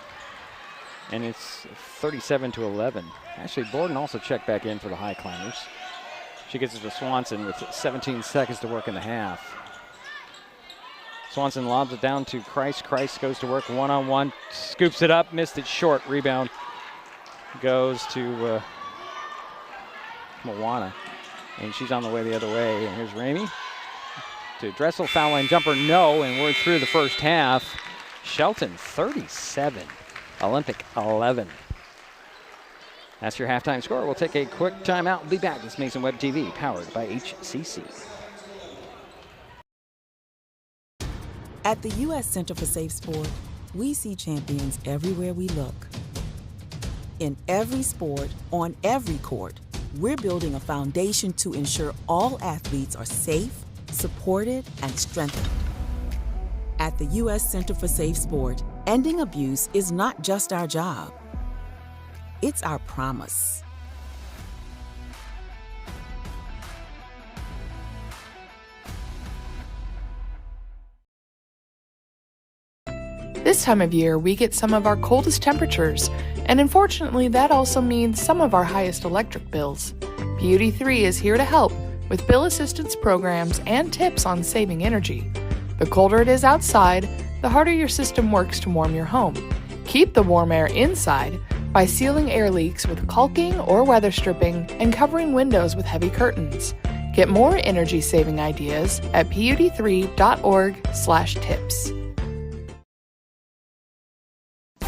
And it's 37-11. Ashley Borden also checked back in for the Highclimbers. She gets it to Swanson with 17 seconds to work in the half. Swanson lobs it down to Christ. Christ goes to work one-on-one. Scoops it up, missed it short. Rebound goes to Moana. And she's on the way the other way. And here's Ramey to Dressel. Foul line jumper, no. And we're through the first half. Shelton 37, Olympic 11. That's your halftime score. We'll take a quick timeout. We'll be back. This is Mason Web TV, powered by HCC. At the U.S. Center for Safe Sport, we see champions everywhere we look. In every sport, on every court, we're building a foundation to ensure all athletes are safe, supported, and strengthened. At the U.S. Center for Safe Sport, ending abuse is not just our job. It's our promise. This time of year, we get some of our coldest temperatures, and unfortunately, that also means some of our highest electric bills. Beauty 3 is here to help with bill assistance programs and tips on saving energy. The colder it is outside, the harder your system works to warm your home. Keep the warm air inside by sealing air leaks with caulking or weather stripping and covering windows with heavy curtains. Get more energy-saving ideas at pud3.org/tips.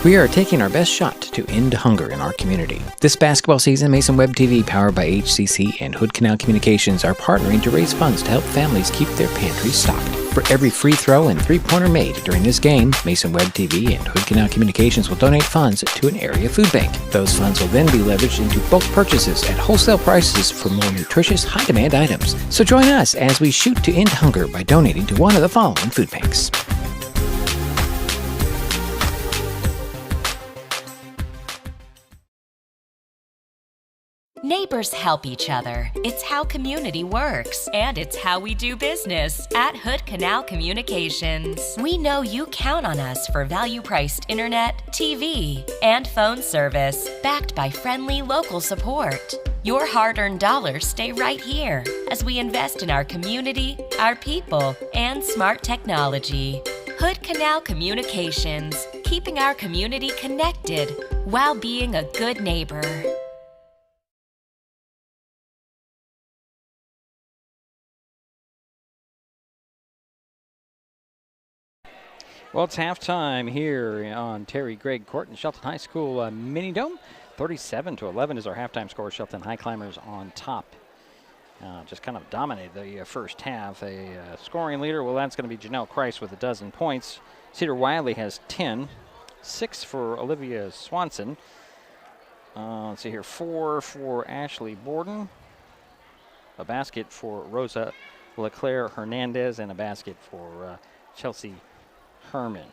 We are taking our best shot to end hunger in our community. This basketball season, Mason Web TV, powered by HCC and Hood Canal Communications, are partnering to raise funds to help families keep their pantries stocked. For every free throw and three-pointer made during this game, Mason Web TV and Hood Canal Communications will donate funds to an area food bank. Those funds will then be leveraged into bulk purchases at wholesale prices for more nutritious, high-demand items. So join us as we shoot to end hunger by donating to one of the following food banks. Neighbors help each other. It's how community works, and it's how we do business at Hood Canal Communications. We know you count on us for value-priced internet, TV, and phone service, backed by friendly local support. Your hard-earned dollars stay right here as we invest in our community, our people, and smart technology. Hood Canal Communications, keeping our community connected while being a good neighbor. Well, it's halftime here on Terry Gregg Court in Shelton High School Mini Dome. 37-11 is our halftime score. Shelton Highclimbers on top. Just kind of dominated the first half. A scoring leader, well, that's going to be Janelle Christ with 12 points. Cedar Wiley has 10. 6 for Olivia Swanson. Let's see here, 4 for Ashley Borden. A basket for Rosa LeClaire Hernandez, and a basket for Chelsea Herman.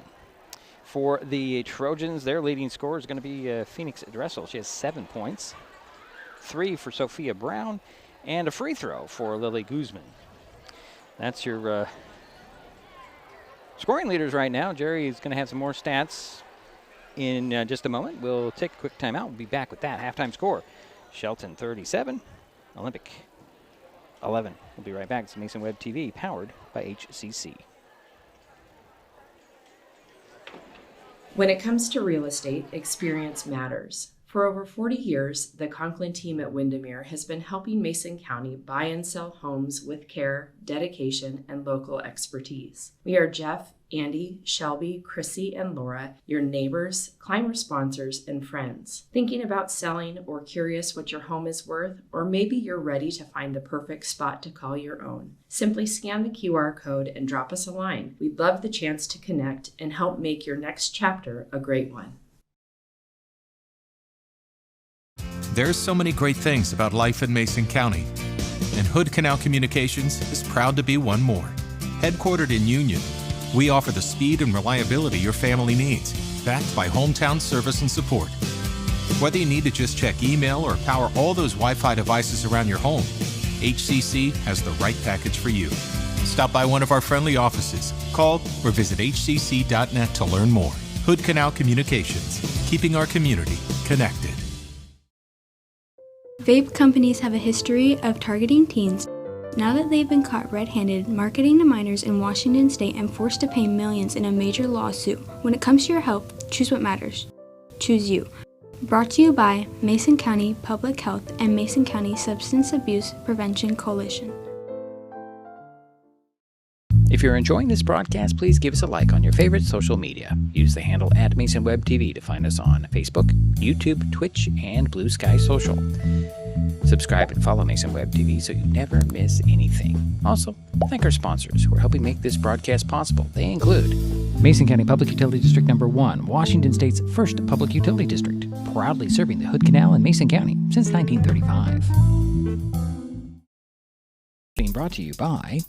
For the Trojans, their leading scorer is going to be Phoenix Dressel. She has 7 points. 3 for Sophia Brown, and a free throw for Lily Guzman. That's your scoring leaders right now. Jerry is going to have some more stats in just a moment. We'll take a quick timeout. We'll be back with that halftime score. Shelton 37, Olympic 11. We'll be right back. It's Mason Web TV, powered by HCC. When it comes to real estate, experience matters. For over 40 years, the Conklin team at Windermere has been helping Mason County buy and sell homes with care, dedication, and local expertise. We are Jeff, Andy, Shelby, Chrissy, and Laura, your neighbors, climber sponsors, and friends. Thinking about selling or curious what your home is worth, or maybe you're ready to find the perfect spot to call your own. Simply scan the QR code and drop us a line. We'd love the chance to connect and help make your next chapter a great one. There's so many great things about life in Mason County, and Hood Canal Communications is proud to be one more. Headquartered in Union, we offer the speed and reliability your family needs, backed by hometown service and support. Whether you need to just check email or power all those Wi-Fi devices around your home, HCC has the right package for you. Stop by one of our friendly offices, call or visit hcc.net to learn more. Hood Canal Communications, keeping our community connected. Vape companies have a history of targeting teens. Now that they've been caught red-handed marketing to minors in Washington state and forced to pay millions in a major lawsuit, when it comes to your health, choose what matters. Choose you. Brought to you by Mason County Public Health and Mason County Substance Abuse Prevention Coalition. If you're enjoying this broadcast, please give us a like on your favorite social media. Use the handle @MasonWebTV to find us on Facebook, YouTube, Twitch, and Blue Sky Social. Subscribe and follow Mason Web TV so you never miss anything. Also, thank our sponsors who are helping make this broadcast possible. They include Mason County Public Utility District Number 1, Washington State's first public utility district, proudly serving the Hood Canal in Mason County since 1935. Being brought to you by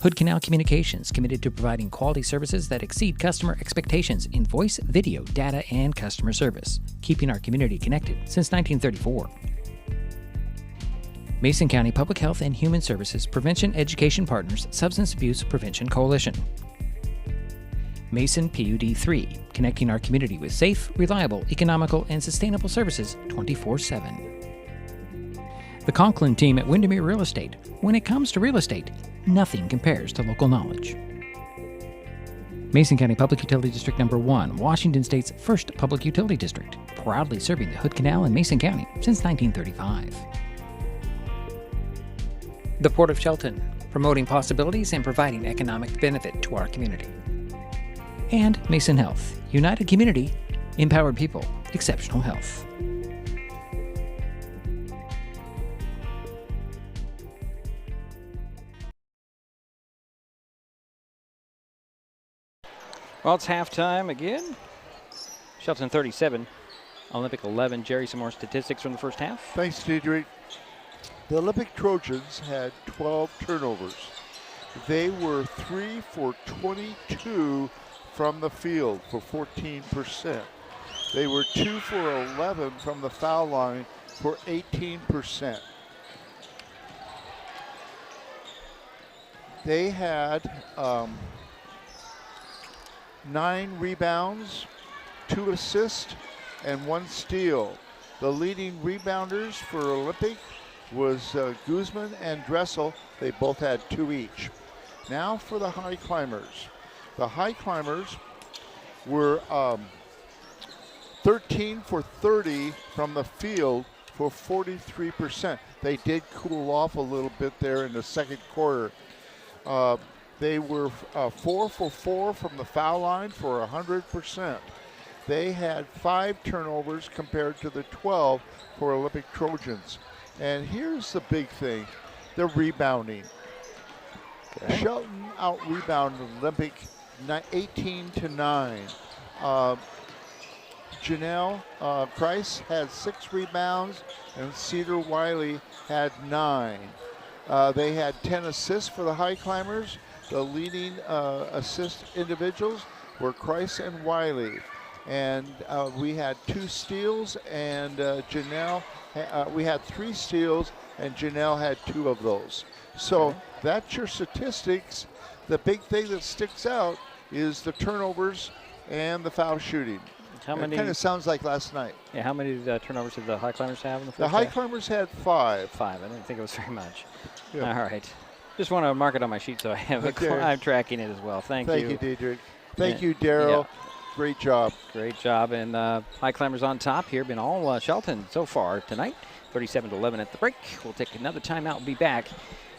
Hood Canal Communications, committed to providing quality services that exceed customer expectations in voice, video, data, and customer service, keeping our community connected since 1934. Mason County Public Health and Human Services Prevention Education Partners Substance Abuse Prevention Coalition. Mason PUD3, connecting our community with safe, reliable, economical, and sustainable services 24/7. The Conklin team at Windermere Real Estate. When it comes to real estate, nothing compares to local knowledge. Mason County Public Utility District Number 1, Washington State's first public utility district, proudly serving the Hood Canal in Mason County since 1935. The Port of Shelton, promoting possibilities and providing economic benefit to our community. And Mason Health, united community, empowered people, exceptional health. Well, it's halftime again. Shelton 37, Olympic 11. Jerry, some more statistics from the first half. Thanks, Diedrich. The Olympic Trojans had 12 turnovers. They were 3 for 22 from the field for 14%. They were 2 for 11 from the foul line for 18%. They had 9 rebounds, 2 assists, and 1 steal. The leading rebounders for Olympic was Guzman and Dressel. They both had 2 each. Now for the Highclimbers. The Highclimbers were 13 for 30 from the field for 43%. They did cool off a little bit there in the second quarter. They were 4 for 4 from the foul line for 100%. They had 5 turnovers compared to the 12 for Olympic Trojans. And here's the big thing, the rebounding. Okay. Shelton out-rebounded Olympic 18-9. Janelle Price had 6 rebounds, and Cedar Wiley had 9. They had 10 assists for the Highclimbers. The leading assist individuals were Christ and Wiley. And we had 2 steals, and Janelle, we had 3 steals, and Janelle had 2 of those. So that's your statistics. The big thing that sticks out is the turnovers and the foul shooting. How many? It kind of sounds like last night. Yeah, how many turnovers did the Highclimbers have in the first The half? Highclimbers had 5. 5. I didn't think it was very much. Yeah. All right. Just want to mark it on my sheet so I have it. I'm tracking it as well. Thank you. Thank you, Diedrich. Thank you, Daryl. Yeah. Great job. Great job. And Highclimbers on top here. Been all Shelton so far tonight. 37-11 at the break. We'll take another timeout. We'll be back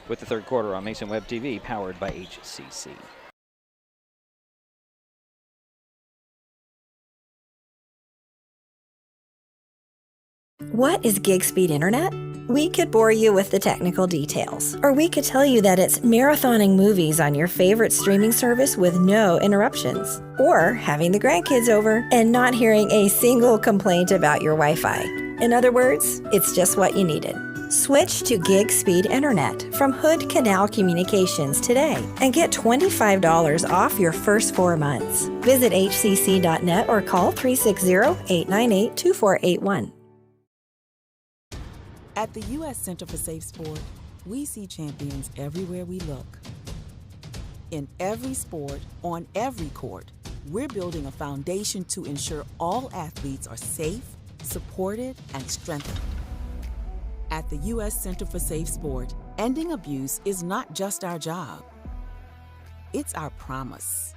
with the third quarter on Mason Web TV, powered by HCC. What is gig speed internet? We could bore you with the technical details, or we could tell you that it's marathoning movies on your favorite streaming service with no interruptions, or having the grandkids over and not hearing a single complaint about your Wi-Fi. In other words, it's just what you needed. Switch to gig speed internet from Hood Canal Communications today and get $25 off your first 4 months. Visit hcc.net or call 360-898-2481. At the U.S. Center for Safe Sport, we see champions everywhere we look. In every sport, on every court, we're building a foundation to ensure all athletes are safe, supported, and strengthened. At the U.S. Center for Safe Sport, ending abuse is not just our job. It's our promise.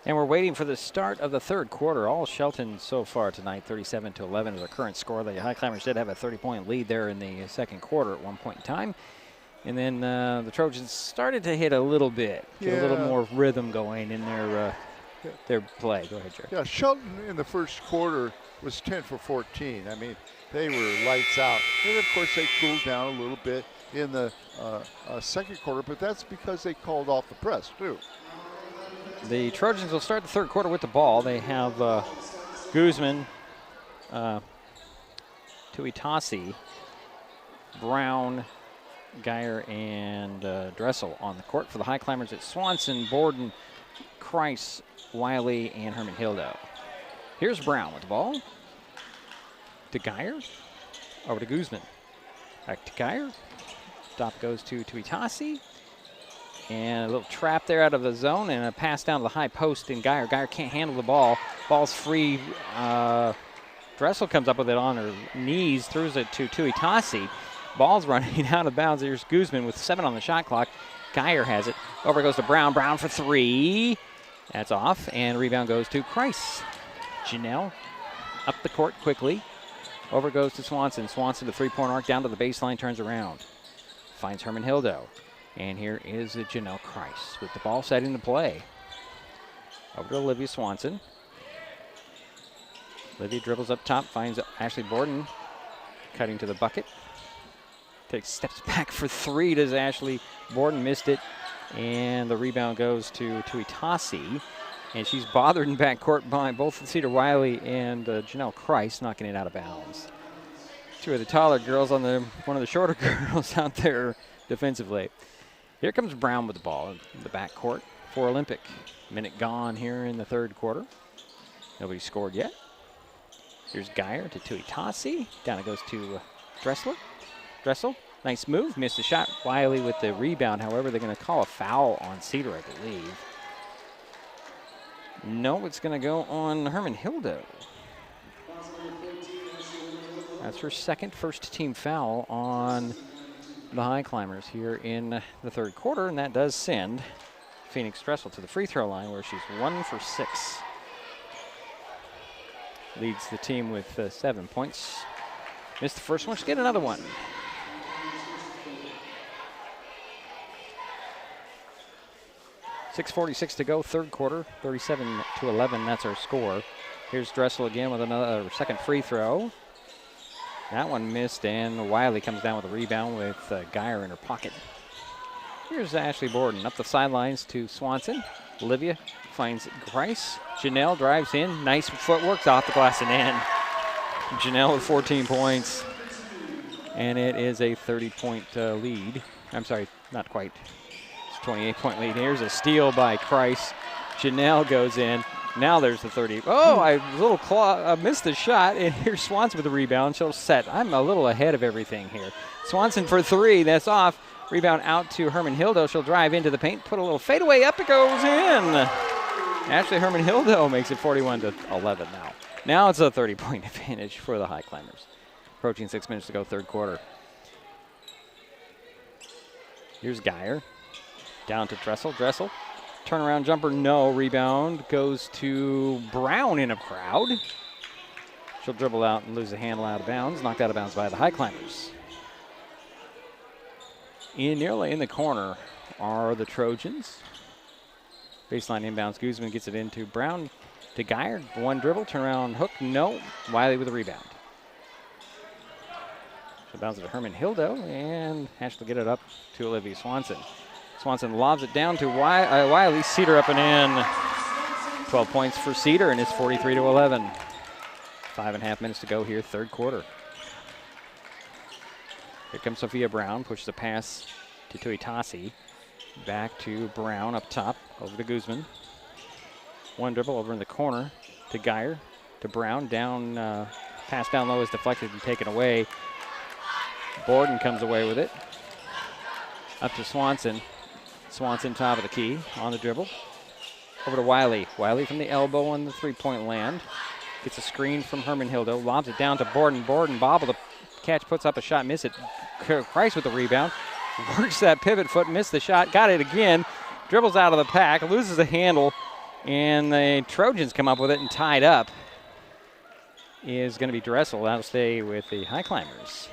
And we're waiting for the start of the third quarter. All Shelton so far tonight, 37-11 is our current score. The Highclimbers did have a 30-point lead there in the second quarter at one point in time. And then the Trojans started to hit a little bit, get a little more rhythm going in their play. Go ahead, Jerry. Yeah, Shelton in the first quarter was 10 for 14. I mean, they were lights out. And, of course, they cooled down a little bit in the second quarter, but that's because they called off the press, too. The Trojans will start the third quarter with the ball. They have Guzman, Tuitasi, Brown, Geyer, and Dressel on the court. For the Highclimbers, it's Swanson, Borden, Kreis, Wiley, and Herman Hildo. Here's Brown with the ball. To Geyer. Over to Guzman. Back to Geyer. Stop goes to Tuitasi. And a little trap there out of the zone and a pass down to the high post in Geyer. Geyer can't handle the ball. Ball's free. Dressel comes up with it on her knees, throws it to Tuitasi. Ball's running out of bounds. There's Guzman with 7 on the shot clock. Geyer has it. Over goes to Brown. Brown for 3. That's off, and rebound goes to Kreis. Janelle up the court quickly. Over goes to Swanson. Swanson to three-point arc, down to the baseline, turns around. Finds Herman Hildo. And here is Janelle Kreis with the ball set into play. Over to Olivia Swanson. Olivia dribbles up top, finds Ashley Borden, cutting to the bucket. Takes steps back for 3. Does Ashley Borden, missed it. And the rebound goes to Tuitasi. And she's bothered in backcourt by both Cedar Wiley and Janelle Kreis, knocking it out of bounds. Two of the taller girls on one of the shorter girls out there defensively. Here comes Brown with the ball in the backcourt for Olympic. Minute gone here in the third quarter. Nobody scored yet. Here's Geyer to Tuitasi. Down it goes to Dressel. Nice move, missed the shot. Wiley with the rebound. However, they're going to call a foul on Cedar, I believe. No, it's going to go on Herman Hildo. That's her second first-team foul on the Highclimbers here in the third quarter, and that does send Phoenix Dressel to the free throw line where she's 1 for 6. Leads the team with 7 points. Missed the first one, she'll get another one. .646 to go, third quarter, 37-11, that's our score. Here's Dressel again with another second free throw. That one missed, and Wiley comes down with a rebound with Geyer in her pocket. Here's Ashley Borden up the sidelines to Swanson. Olivia finds Kreis. Janelle drives in, nice footwork, off the glass and in. Janelle with 14 points, and it is a 30-point lead. I'm sorry, not quite. 28-point lead. Here's a steal by Kreis. Janelle goes in. Now there's the 30. Oh, I missed the shot. And here's Swanson with the rebound. She'll set. I'm a little ahead of everything here. Swanson for 3. That's off. Rebound out to Herman Hildo. She'll drive into the paint. Put a little fadeaway up. It goes in. Actually, Herman Hildo makes it 41-11 now. Now it's a 30-point advantage for the Highclimbers. Approaching 6 minutes to go, third quarter. Here's Geyer. Down to Dressel. Turnaround jumper, no. Rebound goes to Brown in a crowd. She'll dribble out and lose the handle out of bounds. Knocked out of bounds by the Highclimbers. Nearly in the corner are the Trojans. Baseline inbounds. Guzman gets it into Brown to Geyer. One dribble, turnaround hook, no. Wiley with a rebound. She'll bounce it to Herman Hildo, and Ash will get it up to Olivia Swanson. Swanson lobs it down to Wiley. Cedar up and in. 12 points for Cedar, and it's 43-11. 5.5 minutes to go here, third quarter. Here comes Sophia Brown. Pushes the pass to Tuitasi. Back to Brown up top. Over to Guzman. One dribble over in the corner to Geyer. To Brown. Down. Pass down low is deflected and taken away. Borden comes away with it. Up to Swanson. Swanson top of the key on the dribble. Over to Wiley. Wiley from the elbow on the three-point land. Gets a screen from Herman Hildo. Lobs it down to Borden. Borden bobble the catch, puts up a shot, miss it. Kreis with the rebound. Works that pivot foot, missed the shot, got it again. Dribbles out of the pack, loses the handle, and the Trojans come up with it and tied up. Is going to be Dressel. That'll stay with the Highclimbers.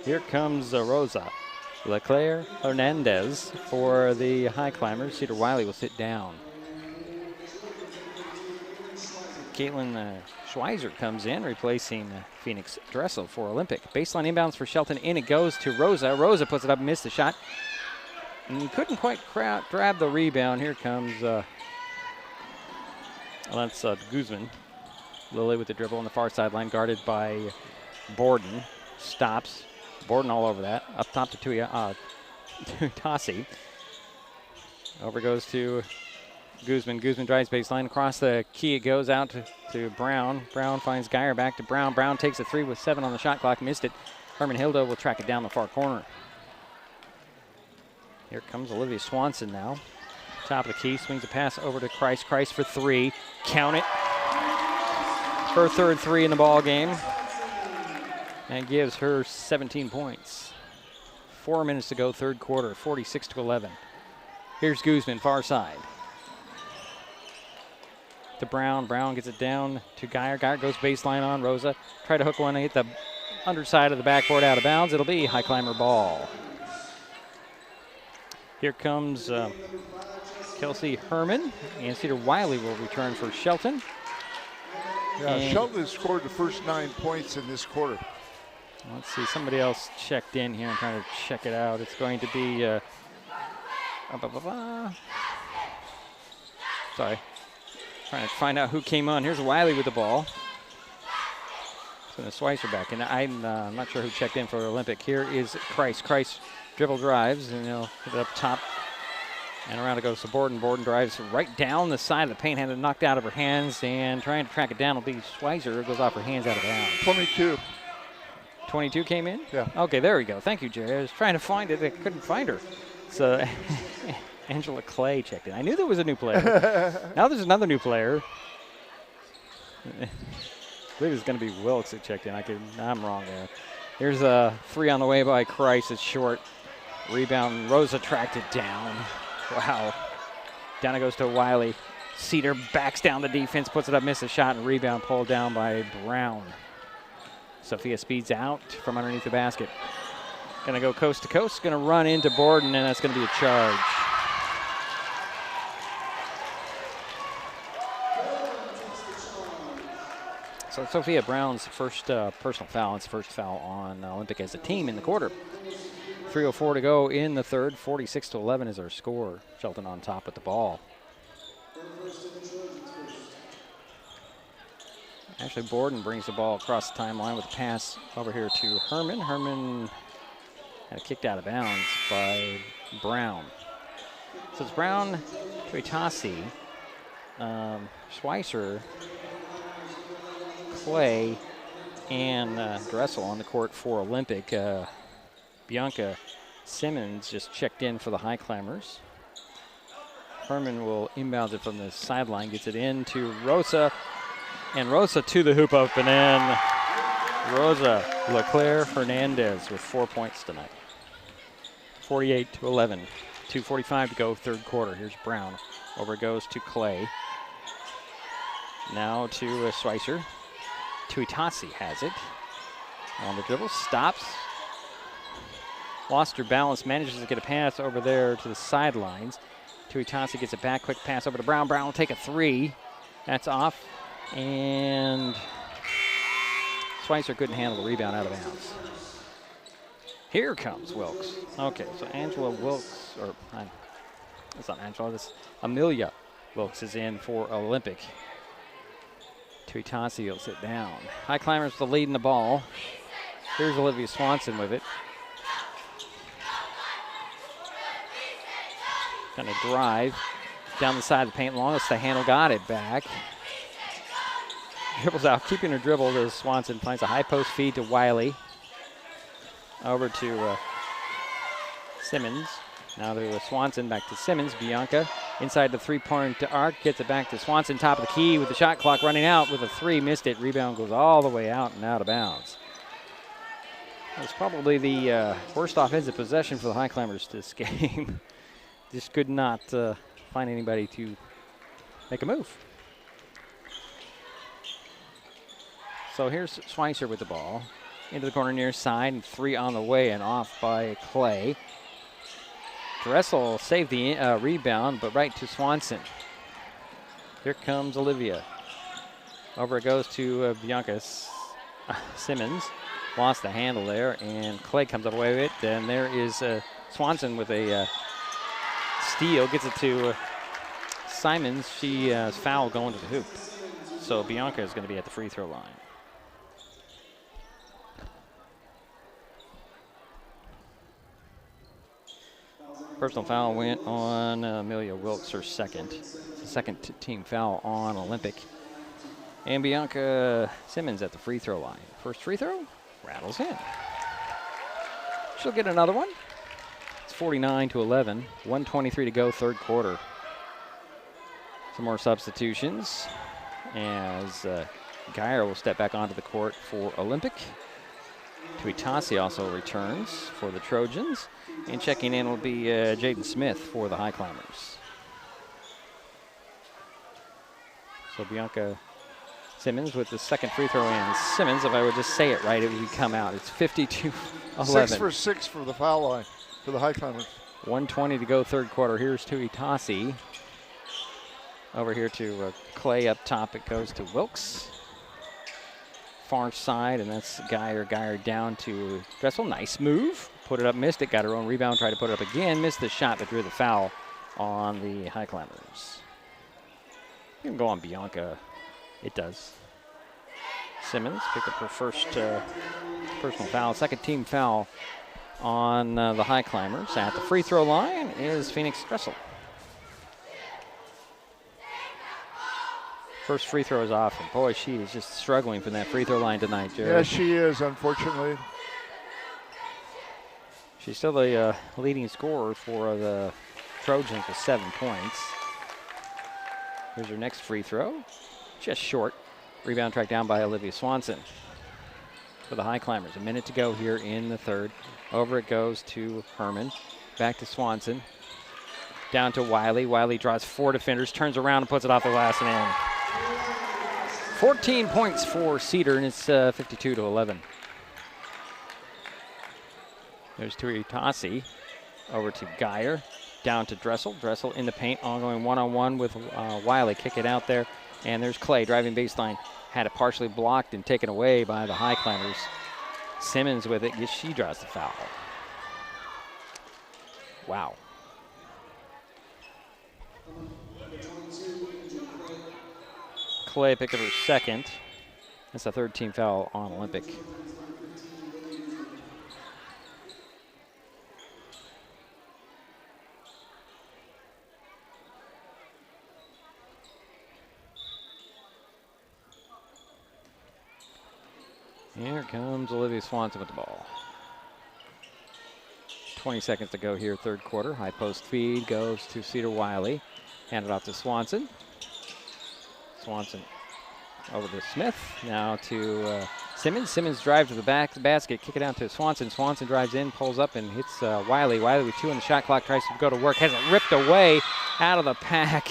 Here comes Rosa. LeClaire Hernandez for the Highclimbers. Cedar Wiley will sit down. Caitlin Schweizer comes in, replacing Phoenix Dressel for Olympic. Baseline inbounds for Shelton. In it goes to Rosa. Rosa puts it up, missed the shot. And couldn't quite grab the rebound. Here comes that's Guzman. Lily with the dribble on the far sideline, guarded by Borden. Stops. Borden all over that. Up top to Tuitasi. Over goes to Guzman. Guzman drives baseline. Across the key it goes out to Brown. Brown finds Geyer, back to Brown. Brown takes a 3 with 7 on the shot clock. Missed it. Herman Hildo will track it down the far corner. Here comes Olivia Swanson now. Top of the key. Swings a pass over to Kreis. Kreis for 3. Count it. Her third 3 in the ball game. And gives her 17 points. 4 minutes to go, third quarter, 46-11. Here's Guzman, far side. To Brown. Brown gets it down to Geyer. Geyer goes baseline on Rosa. Try to hook one, hit the underside of the backboard out of bounds. It'll be Highclimber ball. Here comes Kelsey Herman, and Cedar Wiley will return for Shelton. Yeah, Shelton has scored the first 9 points in this quarter. Let's see, somebody else checked in here. I'm trying to check it out. It's going to be, sorry, trying to find out who came on. Here's Wiley with the ball. So the Schweitzer back, and I'm not sure who checked in for Olympic. Here is Kreis. Kreis dribble drives, and he'll hit it up top. And around it goes to Borden. Borden drives right down the side of the paint, had it knocked out of her hands, and trying to track it down will be Schweitzer. It goes off her hands out of bounds. 22. 22 came in? Yeah. Okay, there we go. Thank you, Jerry. I was trying to find it. I couldn't find her. So Angela Clay checked in. I knew there was a new player. Now there's another new player. I believe it's going to be Wilkes that checked in. I'm wrong there. Here's a 3 on the way by Kreis. It's short. Rebound. Rosa tracked it down. Wow. Down it goes to Wiley. Cedar backs down the defense, puts it up, misses a shot, and rebound pulled down by Brown. Sophia speeds out from underneath the basket. Going to go coast to coast. Going to run into Borden, and that's going to be a charge. So Sophia Brown's first personal foul. It's first foul on Olympic as a team in the quarter. 3:04 to go in the third. 46-11 is our score. Shelton on top with the ball. Actually, Borden brings the ball across the timeline with a pass over here to Herman. Herman had it kicked out of bounds by Brown. So it's Brown, Tuitasi, Schweitzer, Clay, and Dressel on the court for Olympic. Bianca Simmons just checked in for the Highclimbers. Herman will inbound it from the sideline, gets it in to Rosa, and Rosa to the hoop up and in. Rosa LeClaire Hernandez with 4 points tonight. 48-11, 2:45 to go, third quarter. Here's Brown. Over it goes to Clay. Now to Schweitzer. Tuitasi has it. On the dribble, stops. Lost her balance, manages to get a pass over there to the sidelines. Tuitasi gets it back, quick pass over to Brown. Brown will take a 3. That's off. And Schweitzer couldn't handle the rebound out of bounds. Here comes Wilkes. Okay, so Angela Wilkes, or it's not Angela, this Amelia Wilkes is in for Olympic. Tuitasi will sit down. Highclimbers with the lead in the ball. Here's Olivia Swanson with it. Going to drive down the side of the paint. Longest the handle, got it back. Dribbles out, keeping her dribble to Swanson. Finds a high post feed to Wiley. Over to Simmons. Now to Swanson, back to Simmons. Bianca inside the three-point arc. Gets it back to Swanson, top of the key with the shot clock running out with a 3. Missed it. Rebound goes all the way out and out of bounds. It's probably the worst offensive possession for the Highclimbers this game. Just could not find anybody to make a move. So here's Schweitzer with the ball. Into the corner near side, and 3 on the way and off by Clay. Dressel saved the rebound, but right to Swanson. Here comes Olivia. Over it goes to Bianca Simmons. Lost the handle there, and Clay comes up away with it. And there is Swanson with a steal, gets it to Simons. She has foul going to the hoop. So Bianca is going to be at the free throw line. Personal foul went on Amelia Wilkes, her second. The second team foul on Olympic. And Bianca Simmons at the free throw line. First free throw, rattles in. She'll get another one. It's 49-11, 1:23 to go, third quarter. Some more substitutions as Geyer will step back onto the court for Olympic. Tuitasi also returns for the Trojans. And checking in will be Jaden Smith for the Highclimbers. So Bianca Simmons with the second free throw in. Simmons, if I would just say it right, it would come out. It's 52-11. 6 for 6 for the foul line for the Highclimbers. 1:20 to go third quarter. Here's Tuitasi. Over here to Clay up top. It goes to Wilkes. Far side, and that's Geyer. Geyer down to Dressel. Nice move. Put it up, missed it. Got her own rebound. Tried to put it up again. Missed the shot, but drew the foul on the Highclimbers. You can go on Bianca. It does. Simmons picked up her first personal foul. Second team foul on the Highclimbers. At the free throw line is Phoenix Dressel. First free throw is off, and boy, she is just struggling from that free throw line tonight, Jerry. Yeah, she is, unfortunately. She's still the leading scorer for the Trojans with 7 points. Here's her next free throw. Just short. Rebound tracked down by Olivia Swanson for the Highclimbers. A minute to go here in the third. Over it goes to Herman. Back to Swanson. Down to Wiley. Wiley draws 4 defenders, turns around and puts it off the glass and in. 14 points for Cedar, and it's 52-11. There's Tuitasi. Over to Geyer. Down to Dressel. Dressel in the paint, all going one-on-one with Wiley. Kick it out there. And there's Clay driving baseline. Had it partially blocked and taken away by the Highclimbers. Simmons with it. She draws the foul. Wow. Clay picked up her second. That's a third team foul on Olympic. Here comes Olivia Swanson with the ball. 20 seconds to go here, third quarter. High post feed goes to Cedar Wiley. Handed off to Swanson. Swanson over to Smith. Now to Simmons. Simmons drives to the back of the basket. Kick it out to Swanson. Swanson drives in, pulls up, and hits Wiley. Wiley with 2 on the shot clock. Tries to go to work. Has it ripped away out of the pack.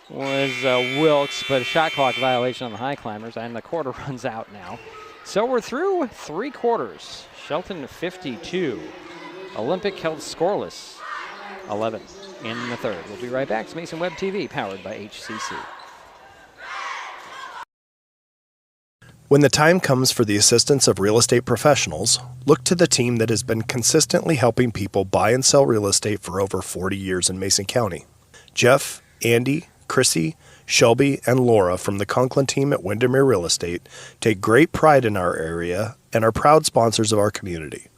Was Wilkes, but a shot clock violation on the Highclimbers, and the quarter runs out now. So we're through 3 quarters. Shelton 52. Olympic held scoreless 11 in the third. We'll be right back. It's Mason Web TV, powered by HCC. When the time comes for the assistance of real estate professionals, look to the team that has been consistently helping people buy and sell real estate for over 40 years in Mason County. Jeff, Andy, Chrissy, Shelby, and Laura from the Conklin team at Windermere Real Estate take great pride in our area and are proud sponsors of our community.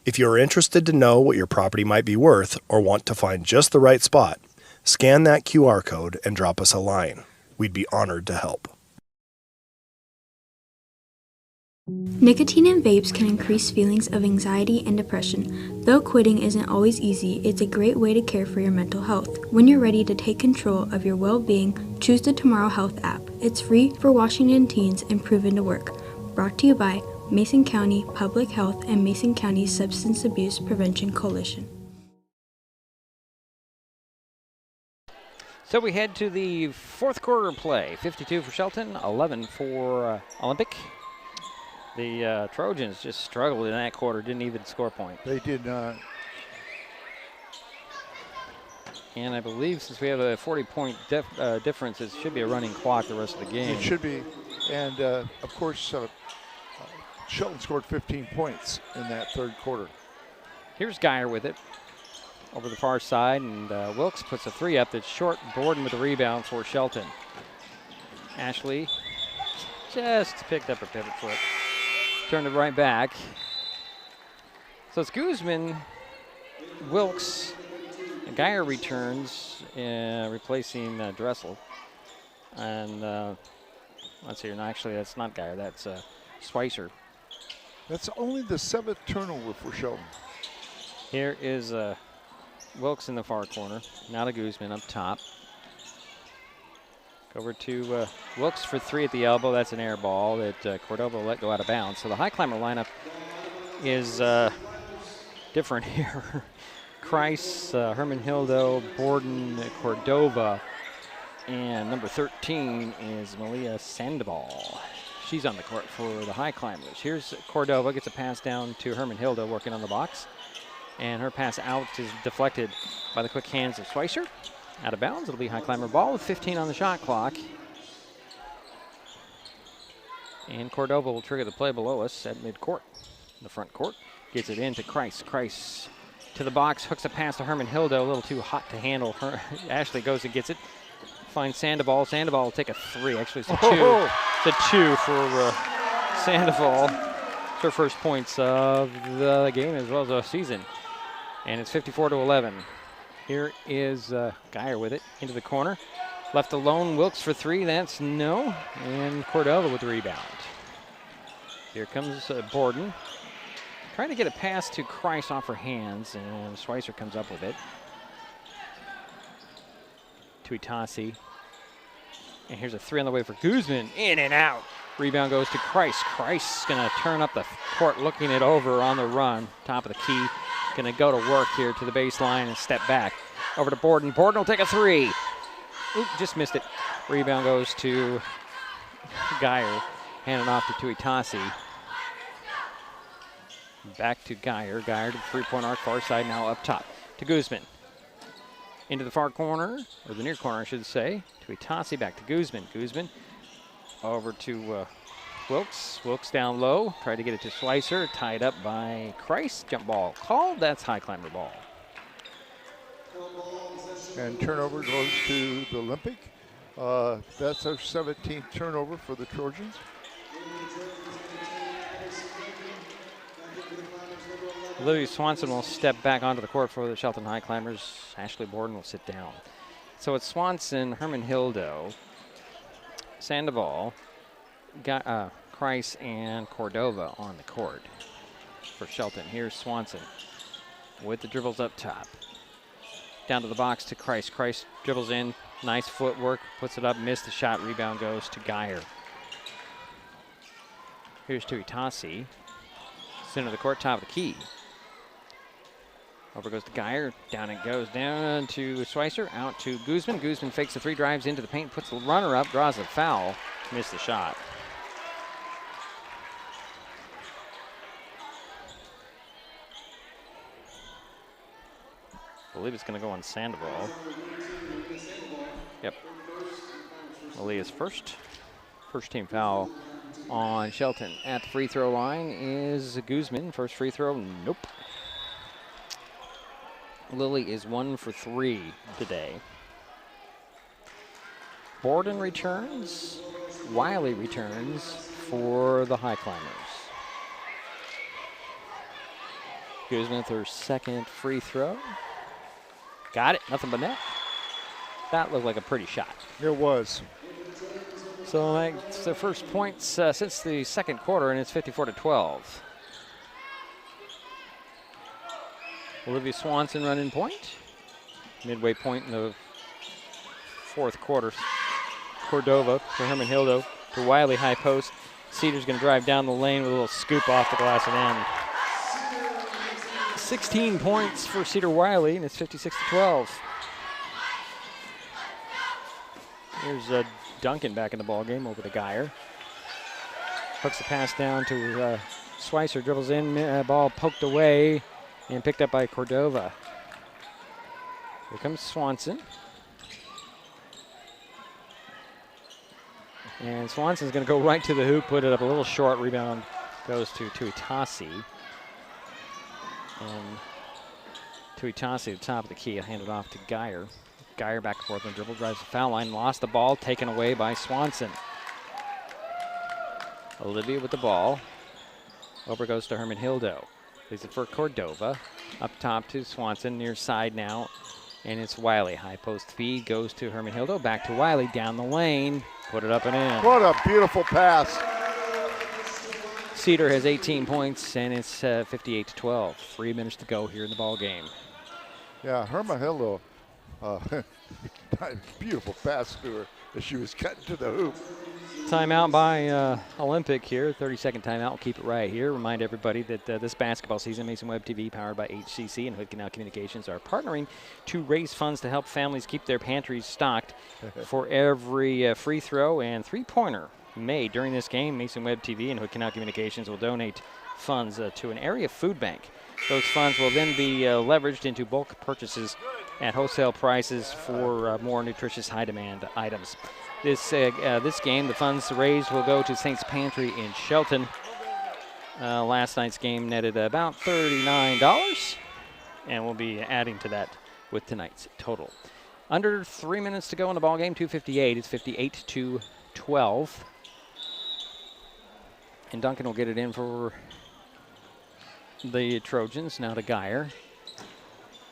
If you are interested to know what your property might be worth or want to find just the right spot, scan that QR code and drop us a line. We'd be honored to help. Nicotine in vapes can increase feelings of anxiety and depression. Though quitting isn't always easy, it's a great way to care for your mental health. When you're ready to take control of your well-being, choose the Tomorrow Health app. It's free for Washington teens and proven to work. Brought to you by Mason County Public Health and Mason County Substance Abuse Prevention Coalition. So we head to the fourth quarter play. 52 for Shelton, 11 for Olympic. The Trojans just struggled in that quarter, didn't even score a point. They did not. And I believe since we have a 40-point difference, it should be a running clock the rest of the game. It should be. And, of course, Shelton scored 15 points in that third quarter. Here's Geyer with it over the far side, and Wilkes puts a 3 up that's short. Borden with the rebound for Shelton. Ashley just picked up her pivot foot. Turned it right back. So it's Guzman, Wilkes, and Geyer returns, replacing Dressel. And let's see here. No, actually, that's not Geyer. That's Schweitzer. That's only the 7th turnover for Shelton. Here is Wilkes in the far corner. Now to Guzman up top. Over to Wilkes for 3 at the elbow. That's an air ball that Cordova let go out of bounds. So the high climber lineup is different here. Kreis, Herman Hildo, Borden, Cordova, and number 13 is Malia Sandoval. She's on the court for the high climbers. Here's Cordova, gets a pass down to Herman Hildo working on the box. And her pass out is deflected by the quick hands of Schweitzer. Out of bounds, it'll be high climber ball with 15 on the shot clock. And Cordova will trigger the play below us at midcourt. The front court gets it into Kreis. Kreis to the box, hooks a pass to Herman Hildo, a little too hot to handle. Ashley goes and gets it. Finds Sandoval. Sandoval will take a 3. Actually, it's a 2. It's a 2 for Sandoval. It's her first points of the game as well as the season. And it's 54-11. Here is Geyer with it into the corner. Left alone, Wilkes for 3. That's no. And Cordova with the rebound. Here comes Borden. Trying to get a pass to Kreis off her hands, and Schweitzer comes up with it. To Itasi. And here's a 3 on the way for Guzman. In and out. Rebound goes to Kreis. Kreis is going to turn up the court, looking it over on the run. Top of the key. Going to go to work here to the baseline and step back. Over to Borden. Borden will take a 3. Oop, just missed it. Rebound goes to Geyer. Handing off to Tuitasi. Back to Geyer. Geyer to the three-point arc, far side, now up top to Guzman. Into the far corner, or the near corner, I should say. Tuitasi back to Guzman. Guzman over to Wilkes. Wilkes down low. Tried to get it to Schweitzer. Tied up by Kreis. Jump ball called. That's high climber ball. And turnover goes to the Olympic. That's our 17th turnover for the Trojans. Olivia Swanson will step back onto the court for the Shelton High Climbers. Ashley Borden will sit down. So it's Swanson, Herman Hildo, Sandoval, Kreis, and Cordova on the court for Shelton. Here's Swanson with the dribbles up top. Down to the box to Kreis. Kreis dribbles in. Nice footwork. Puts it up. Missed the shot. Rebound goes to Geyer. Here's to Itasi. Center of the court, top of the key. Over goes to Geyer. Down it goes. Down to Schweitzer. Out to Guzman. Guzman fakes the 3, drives into the paint, puts the runner up, draws a foul. Missed the shot. I believe it's going to go on Sandoval. Yep. Malia's first team foul on Shelton. At the free throw line is Guzman. First free throw, nope. Lily is 1 for 3 today. Borden returns. Wiley returns for the High Climbers. Guzman with her second free throw. Got it, nothing but net. That looked like a pretty shot. It was. So that's their first points since the second quarter, and it's 54-12. Olivia Swanson running point. Midway point in the fourth quarter. Cordova to Herman Hildo to Wiley, high post. Cedar's going to drive down the lane with a little scoop off the glass and end. 16 points for Cedar Wiley, and it's 56-12. Here's Duncan back in the ball game over to Geyer. Hooks the pass down to Schweitzer, dribbles in, ball poked away and picked up by Cordova. Here comes Swanson. And Swanson's going to go right to the hoop, put it up a little short. Rebound goes to Tuitasi. And Tuitasi at the top of the key. I'll hand it off to Geyer. Geyer back and forth on the dribble, drives the foul line, lost the ball, taken away by Swanson. Olivia with the ball. Over goes to Herman Hildo. Leaves it for Cordova. Up top to Swanson, near side now. And it's Wiley. High post feed goes to Herman Hildo. Back to Wiley, down the lane. Put it up and in. What a beautiful pass. Cedar has 18 points, and it's 58-12. 3 minutes to go here in the ball game. Yeah, Herman Hildo. Beautiful pass to her. as she was cutting to the hoop. Timeout by Olympic here. 30-second timeout. We'll keep it right here. Remind everybody that this basketball season, Mason Web TV, powered by HCC and Hood Canal Communications, are partnering to raise funds to help families keep their pantries stocked. For every free throw and three-pointer made during this game, Mason Web TV and Hood Canal Communications will donate funds to an area food bank. Those funds will then be leveraged into bulk purchases at wholesale prices for more nutritious, high-demand items. This game, the funds raised will go to Saints Pantry in Shelton. Last night's game netted about $39, and we'll be adding to that with tonight's total. Under 3 minutes to go in the ball game, 2:58. It's 58-12. And Duncan will get it in for the Trojans, now to Geyer.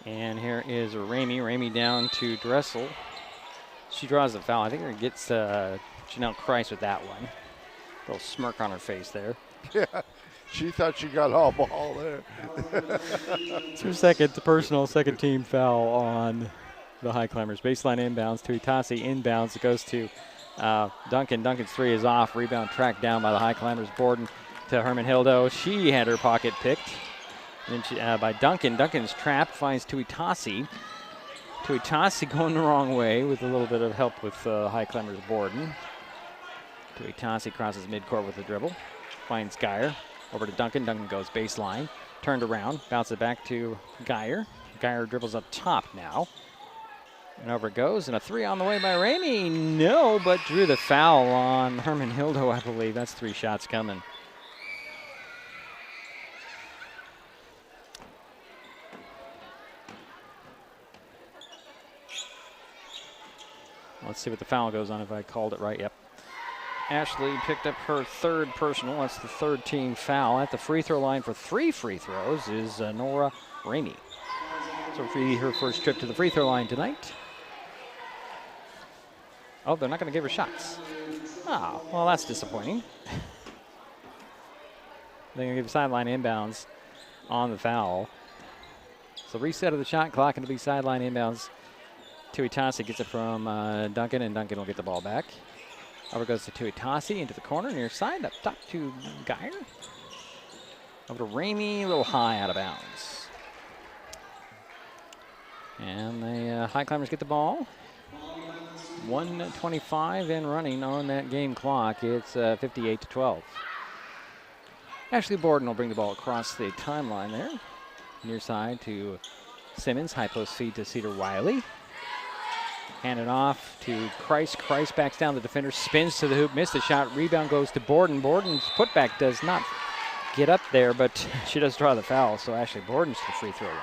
And here is Ramey. Ramey down to Dressel. She draws the foul. I think it gets Janelle Christ with that one. Little smirk on her face there. Yeah, she thought she got all ball there. It's her second personal, second team foul on the Highclimbers. Baseline inbounds to Itasi. Inbounds. It goes to Duncan. Duncan's three is off. Rebound tracked down by the Highclimbers. Borden to Herman Hildo. She had her pocket picked. And then by Duncan. Duncan's trapped. Finds Tuitasi. Tuitasi going the wrong way with a little bit of help with Highclimbers Borden. Tuitasi crosses midcourt with a dribble. Finds Geyer. Over to Duncan. Duncan goes baseline. Turned around. Bounces it back to Geyer. Geyer dribbles up top now. And over it goes. And a three on the way by Ramey. No, but drew the foul on Herman Hildo, I believe. That's three shots coming. Let's see what the foul goes on if I called it right. Yep. Ashley picked up her third personal. That's the third team foul. At the free throw line for 3 free throws is Nora Ramey. So her first trip to the free throw line tonight. Oh, they're not going to give her shots. Oh, well, that's disappointing. They're going to give sideline inbounds on the foul. So reset of the shot clock, and it'll be sideline inbounds. Tuitasi gets it from Duncan, and Duncan will get the ball back. Over goes to Tuitasi into the corner, near side, up top to Geyer. Over to Ramey, a little high out of bounds. And the Highclimbers get the ball. 1:25 and running on that game clock. It's 58-12. Ashley Borden will bring the ball across the timeline there. Near side to Simmons, high post feed to Cedar Wiley. Hand it off to Christ. Christ backs down the defender, spins to the hoop, missed the shot. Rebound goes to Borden. Borden's putback does not get up there, but she does draw the foul, so Ashley Borden's to the free throw line.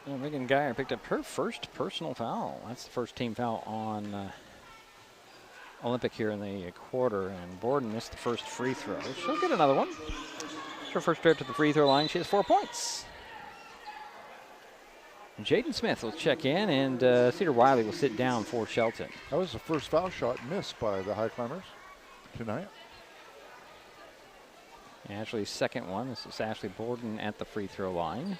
Well, Megan Geyer picked up her first personal foul. That's the first team foul on Olympic here in the quarter, and Borden missed the first free throw. She'll get another one. It's her first trip to the free throw line. She has 4 points. And Jaden Smith will check in, and Cedar Wiley will sit down for Shelton. That was the first foul shot missed by the Highclimbers tonight. Ashley's second one. This is Ashley Borden at the free throw line.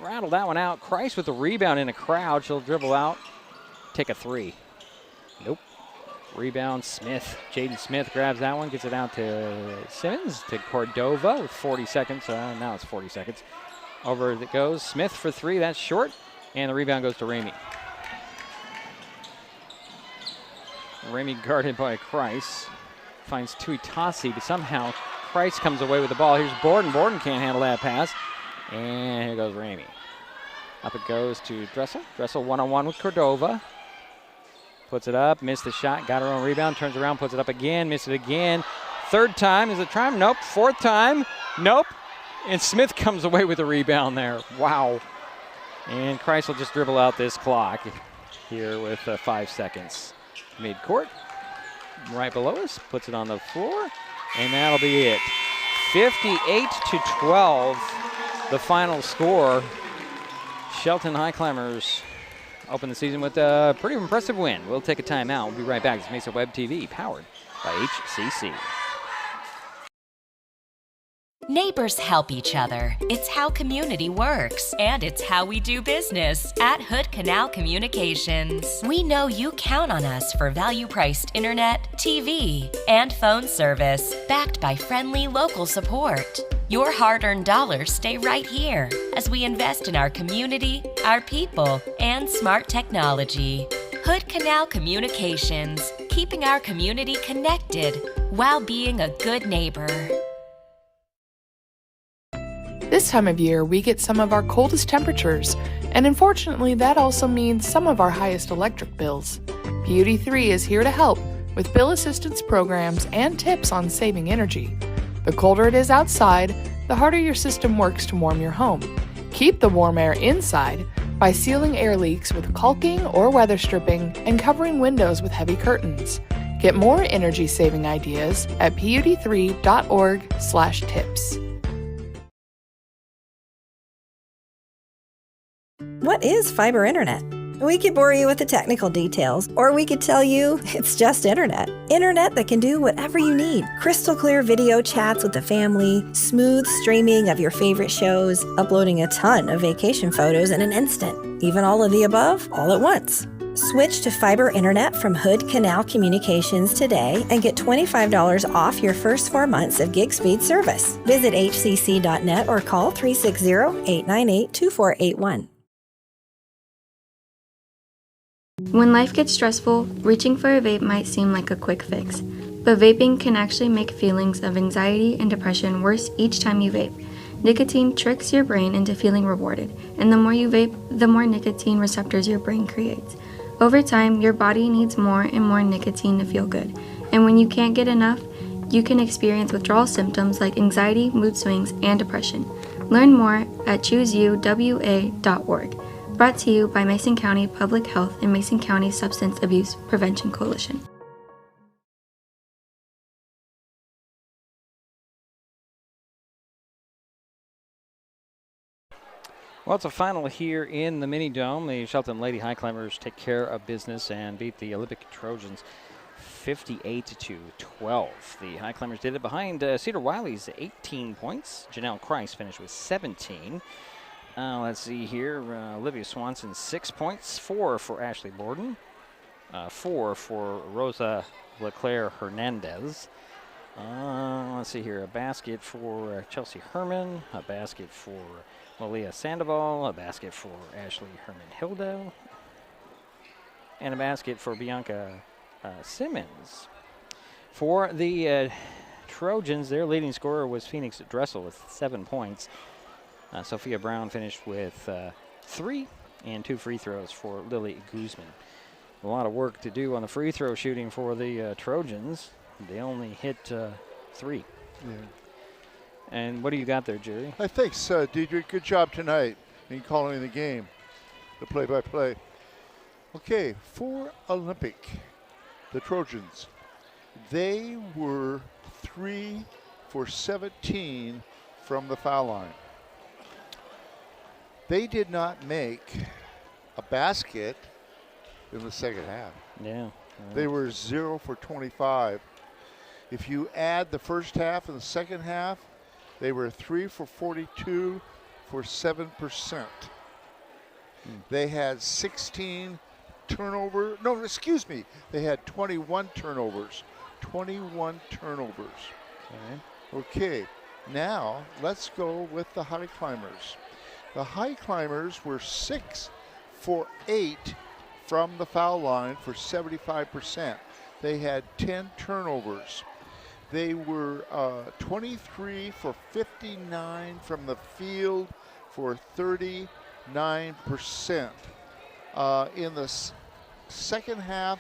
Rattled that one out. Christ with the rebound in a crowd. She'll dribble out, take a three. Nope. Rebound, Smith. Jaden Smith grabs that one, gets it out to Simmons, to Cordova with 40 seconds. Now it's 40 seconds. Over it goes. Smith for three. That's short. And the rebound goes to Ramey. Ramey guarded by Christ. Finds Tuitasi, but somehow Christ comes away with the ball. Here's Borden. Borden can't handle that pass. And here goes Ramey. Up it goes to Dressel. Dressel one-on-one with Cordova. Puts it up, missed the shot, got her own rebound, turns around, puts it up again, missed it again. Third time, is it time? Nope. Fourth time, nope. And Smith comes away with a rebound there. Wow. And Christ will just dribble out this clock here with 5 seconds. Mid-court, right below us, puts it on the floor, and that'll be it. 58-12, the final score. Shelton Highclimbers open the season with a pretty impressive win. We'll take a timeout. We'll be right back. It's Mesa Web TV, powered by HCC. Neighbors help each other. It's how community works, and it's how we do business at Hood Canal Communications. We know you count on us for value-priced internet, TV, and phone service, backed by friendly local support. Your hard-earned dollars stay right here as we invest in our community, our people, and smart technology. Hood Canal Communications, keeping our community connected while being a good neighbor. This time of year, we get some of our coldest temperatures, and unfortunately, that also means some of our highest electric bills. Beauty 3 is here to help with bill assistance programs and tips on saving energy. The colder it is outside, the harder your system works to warm your home. Keep the warm air inside by sealing air leaks with caulking or weather stripping and covering windows with heavy curtains. Get more energy-saving ideas at pud3.org/tips. What is fiber internet? We could bore you with the technical details, or we could tell you it's just internet. Internet that can do whatever you need. Crystal clear video chats with the family, smooth streaming of your favorite shows, uploading a ton of vacation photos in an instant. Even all of the above, all at once. Switch to fiber internet from Hood Canal Communications today and get $25 off your first 4 months of gig speed service. Visit hcc.net or call 360-898-2481. When life gets stressful, reaching for a vape might seem like a quick fix, but vaping can actually make feelings of anxiety and depression worse each time you vape. Nicotine tricks your brain into feeling rewarded, and the more you vape, the more nicotine receptors your brain creates. Over time, your body needs more and more nicotine to feel good, and when you can't get enough, you can experience withdrawal symptoms like anxiety, mood swings, and depression. Learn more at chooseyouwa.org. Brought to you by Mason County Public Health and Mason County Substance Abuse Prevention Coalition. Well, it's a final here in the Mini Dome. The Shelton Lady Highclimbers take care of business and beat the Olympic Trojans 58-12. The Highclimbers did it behind Cedar Wiley's 18 points. Janelle Christ finished with 17. Let's see here. Olivia Swanson, 6 points. 4 for Ashley Borden. 4 for Rosa Leclerc Hernandez. Let's see here. A basket for Chelsea Herman. A basket for Malia Sandoval. A basket for Ashley Herman Hildo. And a basket for Bianca Simmons. For the Trojans, their leading scorer was Phoenix Dressel with 7 points. Sophia Brown finished with 3 and 2 free throws for Lily Guzman. A lot of work to do on the free throw shooting for the Trojans. They only hit 3. Yeah. And what do you got there, Jerry? Thanks, Deidre. Good job tonight in calling the game, the play-by-play. Okay, for Olympic, the Trojans, they were 3 for 17 from the foul line. They did not make a basket in the second half. Yeah. They were 0 for 25. If you add the first half and the second half, they were 3 for 42 for 7%. They had 16 turnovers. No, excuse me. They had 21 turnovers. 21 turnovers. Okay. Now, let's go with the Highclimbers. The Highclimbers were 6 for 8 from the foul line for 75%. They had 10 turnovers. They were 23 for 59 from the field for 39%. In the second half,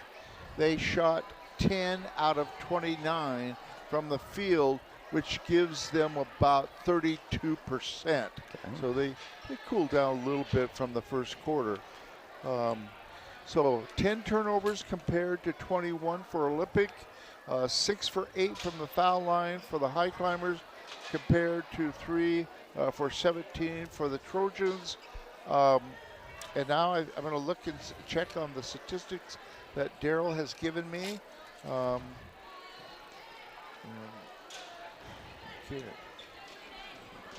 they shot 10 out of 29 from the field, which gives them about 32%. So they cooled down a little bit from the first quarter. So 10 turnovers compared to 21 for Olympic, 6 for 8 from the foul line for the Highclimbers compared to 3 for 17 for the Trojans. And now I'm going to look and check on the statistics that Daryl has given me. Okay.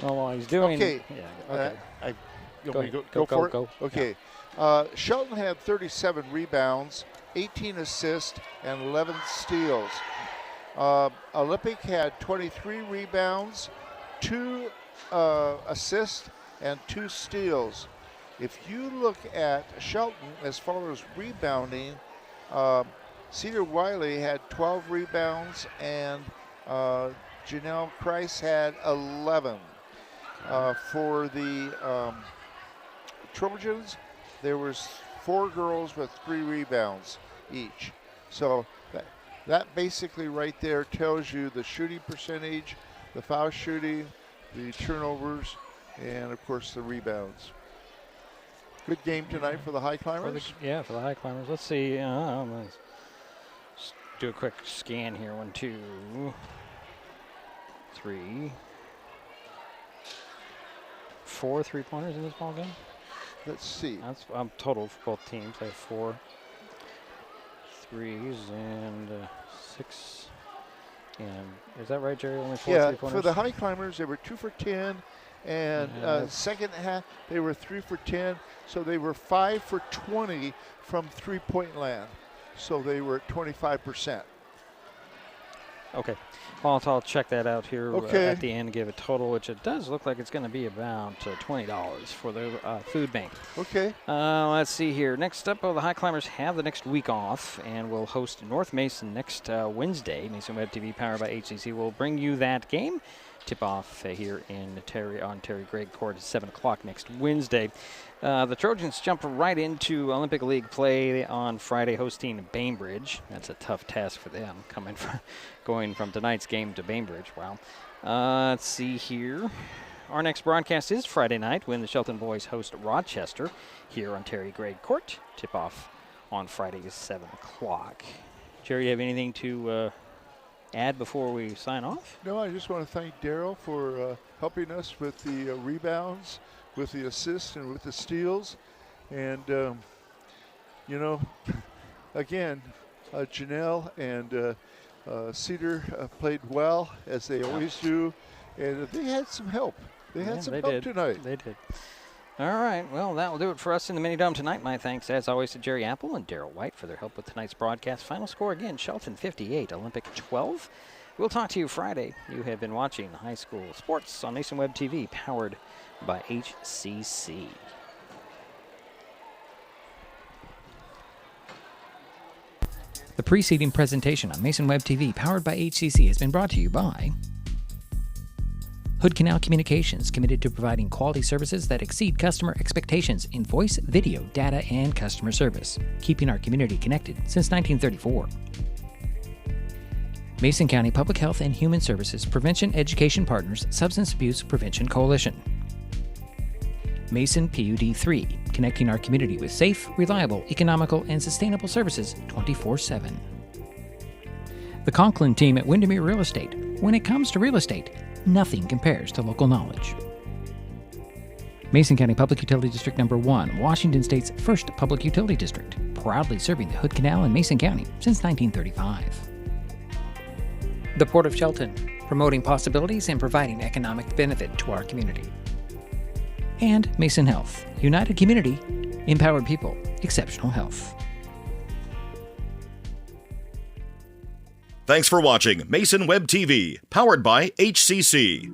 Well, while he's doing... Okay. Yeah, okay. Go for it? Go. Okay. Shelton had 37 rebounds, 18 assists, and 11 steals. Olympic had 23 rebounds, 2 assists, and 2 steals. If you look at Shelton as far as rebounding, Cedar Wiley had 12 rebounds, and Janelle Christ had 11. For the Trojans, there was 4 girls with 3 rebounds each. So that basically right there tells you the shooting percentage, the foul shooting, the turnovers, and of course the rebounds. Good game tonight for the Highclimbers. For the Highclimbers. Let's see. Let's do a quick scan here. 1, 2, 3, 4 3-pointers in this ball game. Let's see. That's total for both teams. They have 4 threes and 6. And is that right, Jerry? Only 4 3-pointers? Yeah, for the Highclimbers, they were 2 for 10. And second half, they were 3 for 10. So they were 5 for 20 from three-point land. So they were at 25%. Okay. Well, I'll check that out here at the end and give a total, which it does look like it's going to be about $20 for the food bank. Okay. Let's see here. Next up, the Highclimbers have the next week off and will host North Mason next Wednesday. Mason Web TV, powered by HCC, will bring you that game. Tip-off here on Terry Gregg Court at 7 o'clock next Wednesday. The Trojans jump right into Olympic League play on Friday, hosting Bainbridge. That's a tough task for them, going from tonight's game to Bainbridge. Wow. Let's see here. Our next broadcast is Friday night when the Shelton boys host Rochester here on Terry Gregg Court. Tip-off on Friday is 7 o'clock. Jerry, you have anything to add before we sign off? No, I just want to thank Daryl for helping us with the rebounds, with the assists, and with the steals. And, again, Janelle and Cedar played well, as they always do. And they had some help. They had some help tonight. They did. All right, well, that will do it for us in the Mini-Dome tonight. My thanks, as always, to Jerry Apple and Daryl White for their help with tonight's broadcast. Final score again, Shelton 58, Olympic 12. We'll talk to you Friday. You have been watching High School Sports on Mason Web TV, powered by HCC. The preceding presentation on Mason Web TV, powered by HCC, has been brought to you by Hood Canal Communications, committed to providing quality services that exceed customer expectations in voice, video, data, and customer service, keeping our community connected since 1934. Mason County Public Health and Human Services Prevention Education Partners Substance Abuse Prevention Coalition. Mason PUD 3, connecting our community with safe, reliable, economical, and sustainable services 24/7. The Conklin team at Windermere Real Estate. When it comes to real estate, nothing compares to local knowledge. Mason County Public Utility District Number 1, Washington State's first public utility district, proudly serving the Hood Canal in Mason County since 1935. The Port of Shelton, promoting possibilities and providing economic benefit to our community. And Mason Health, united community, empowered people, exceptional health. Thanks for watching Mason Web TV, powered by HCC.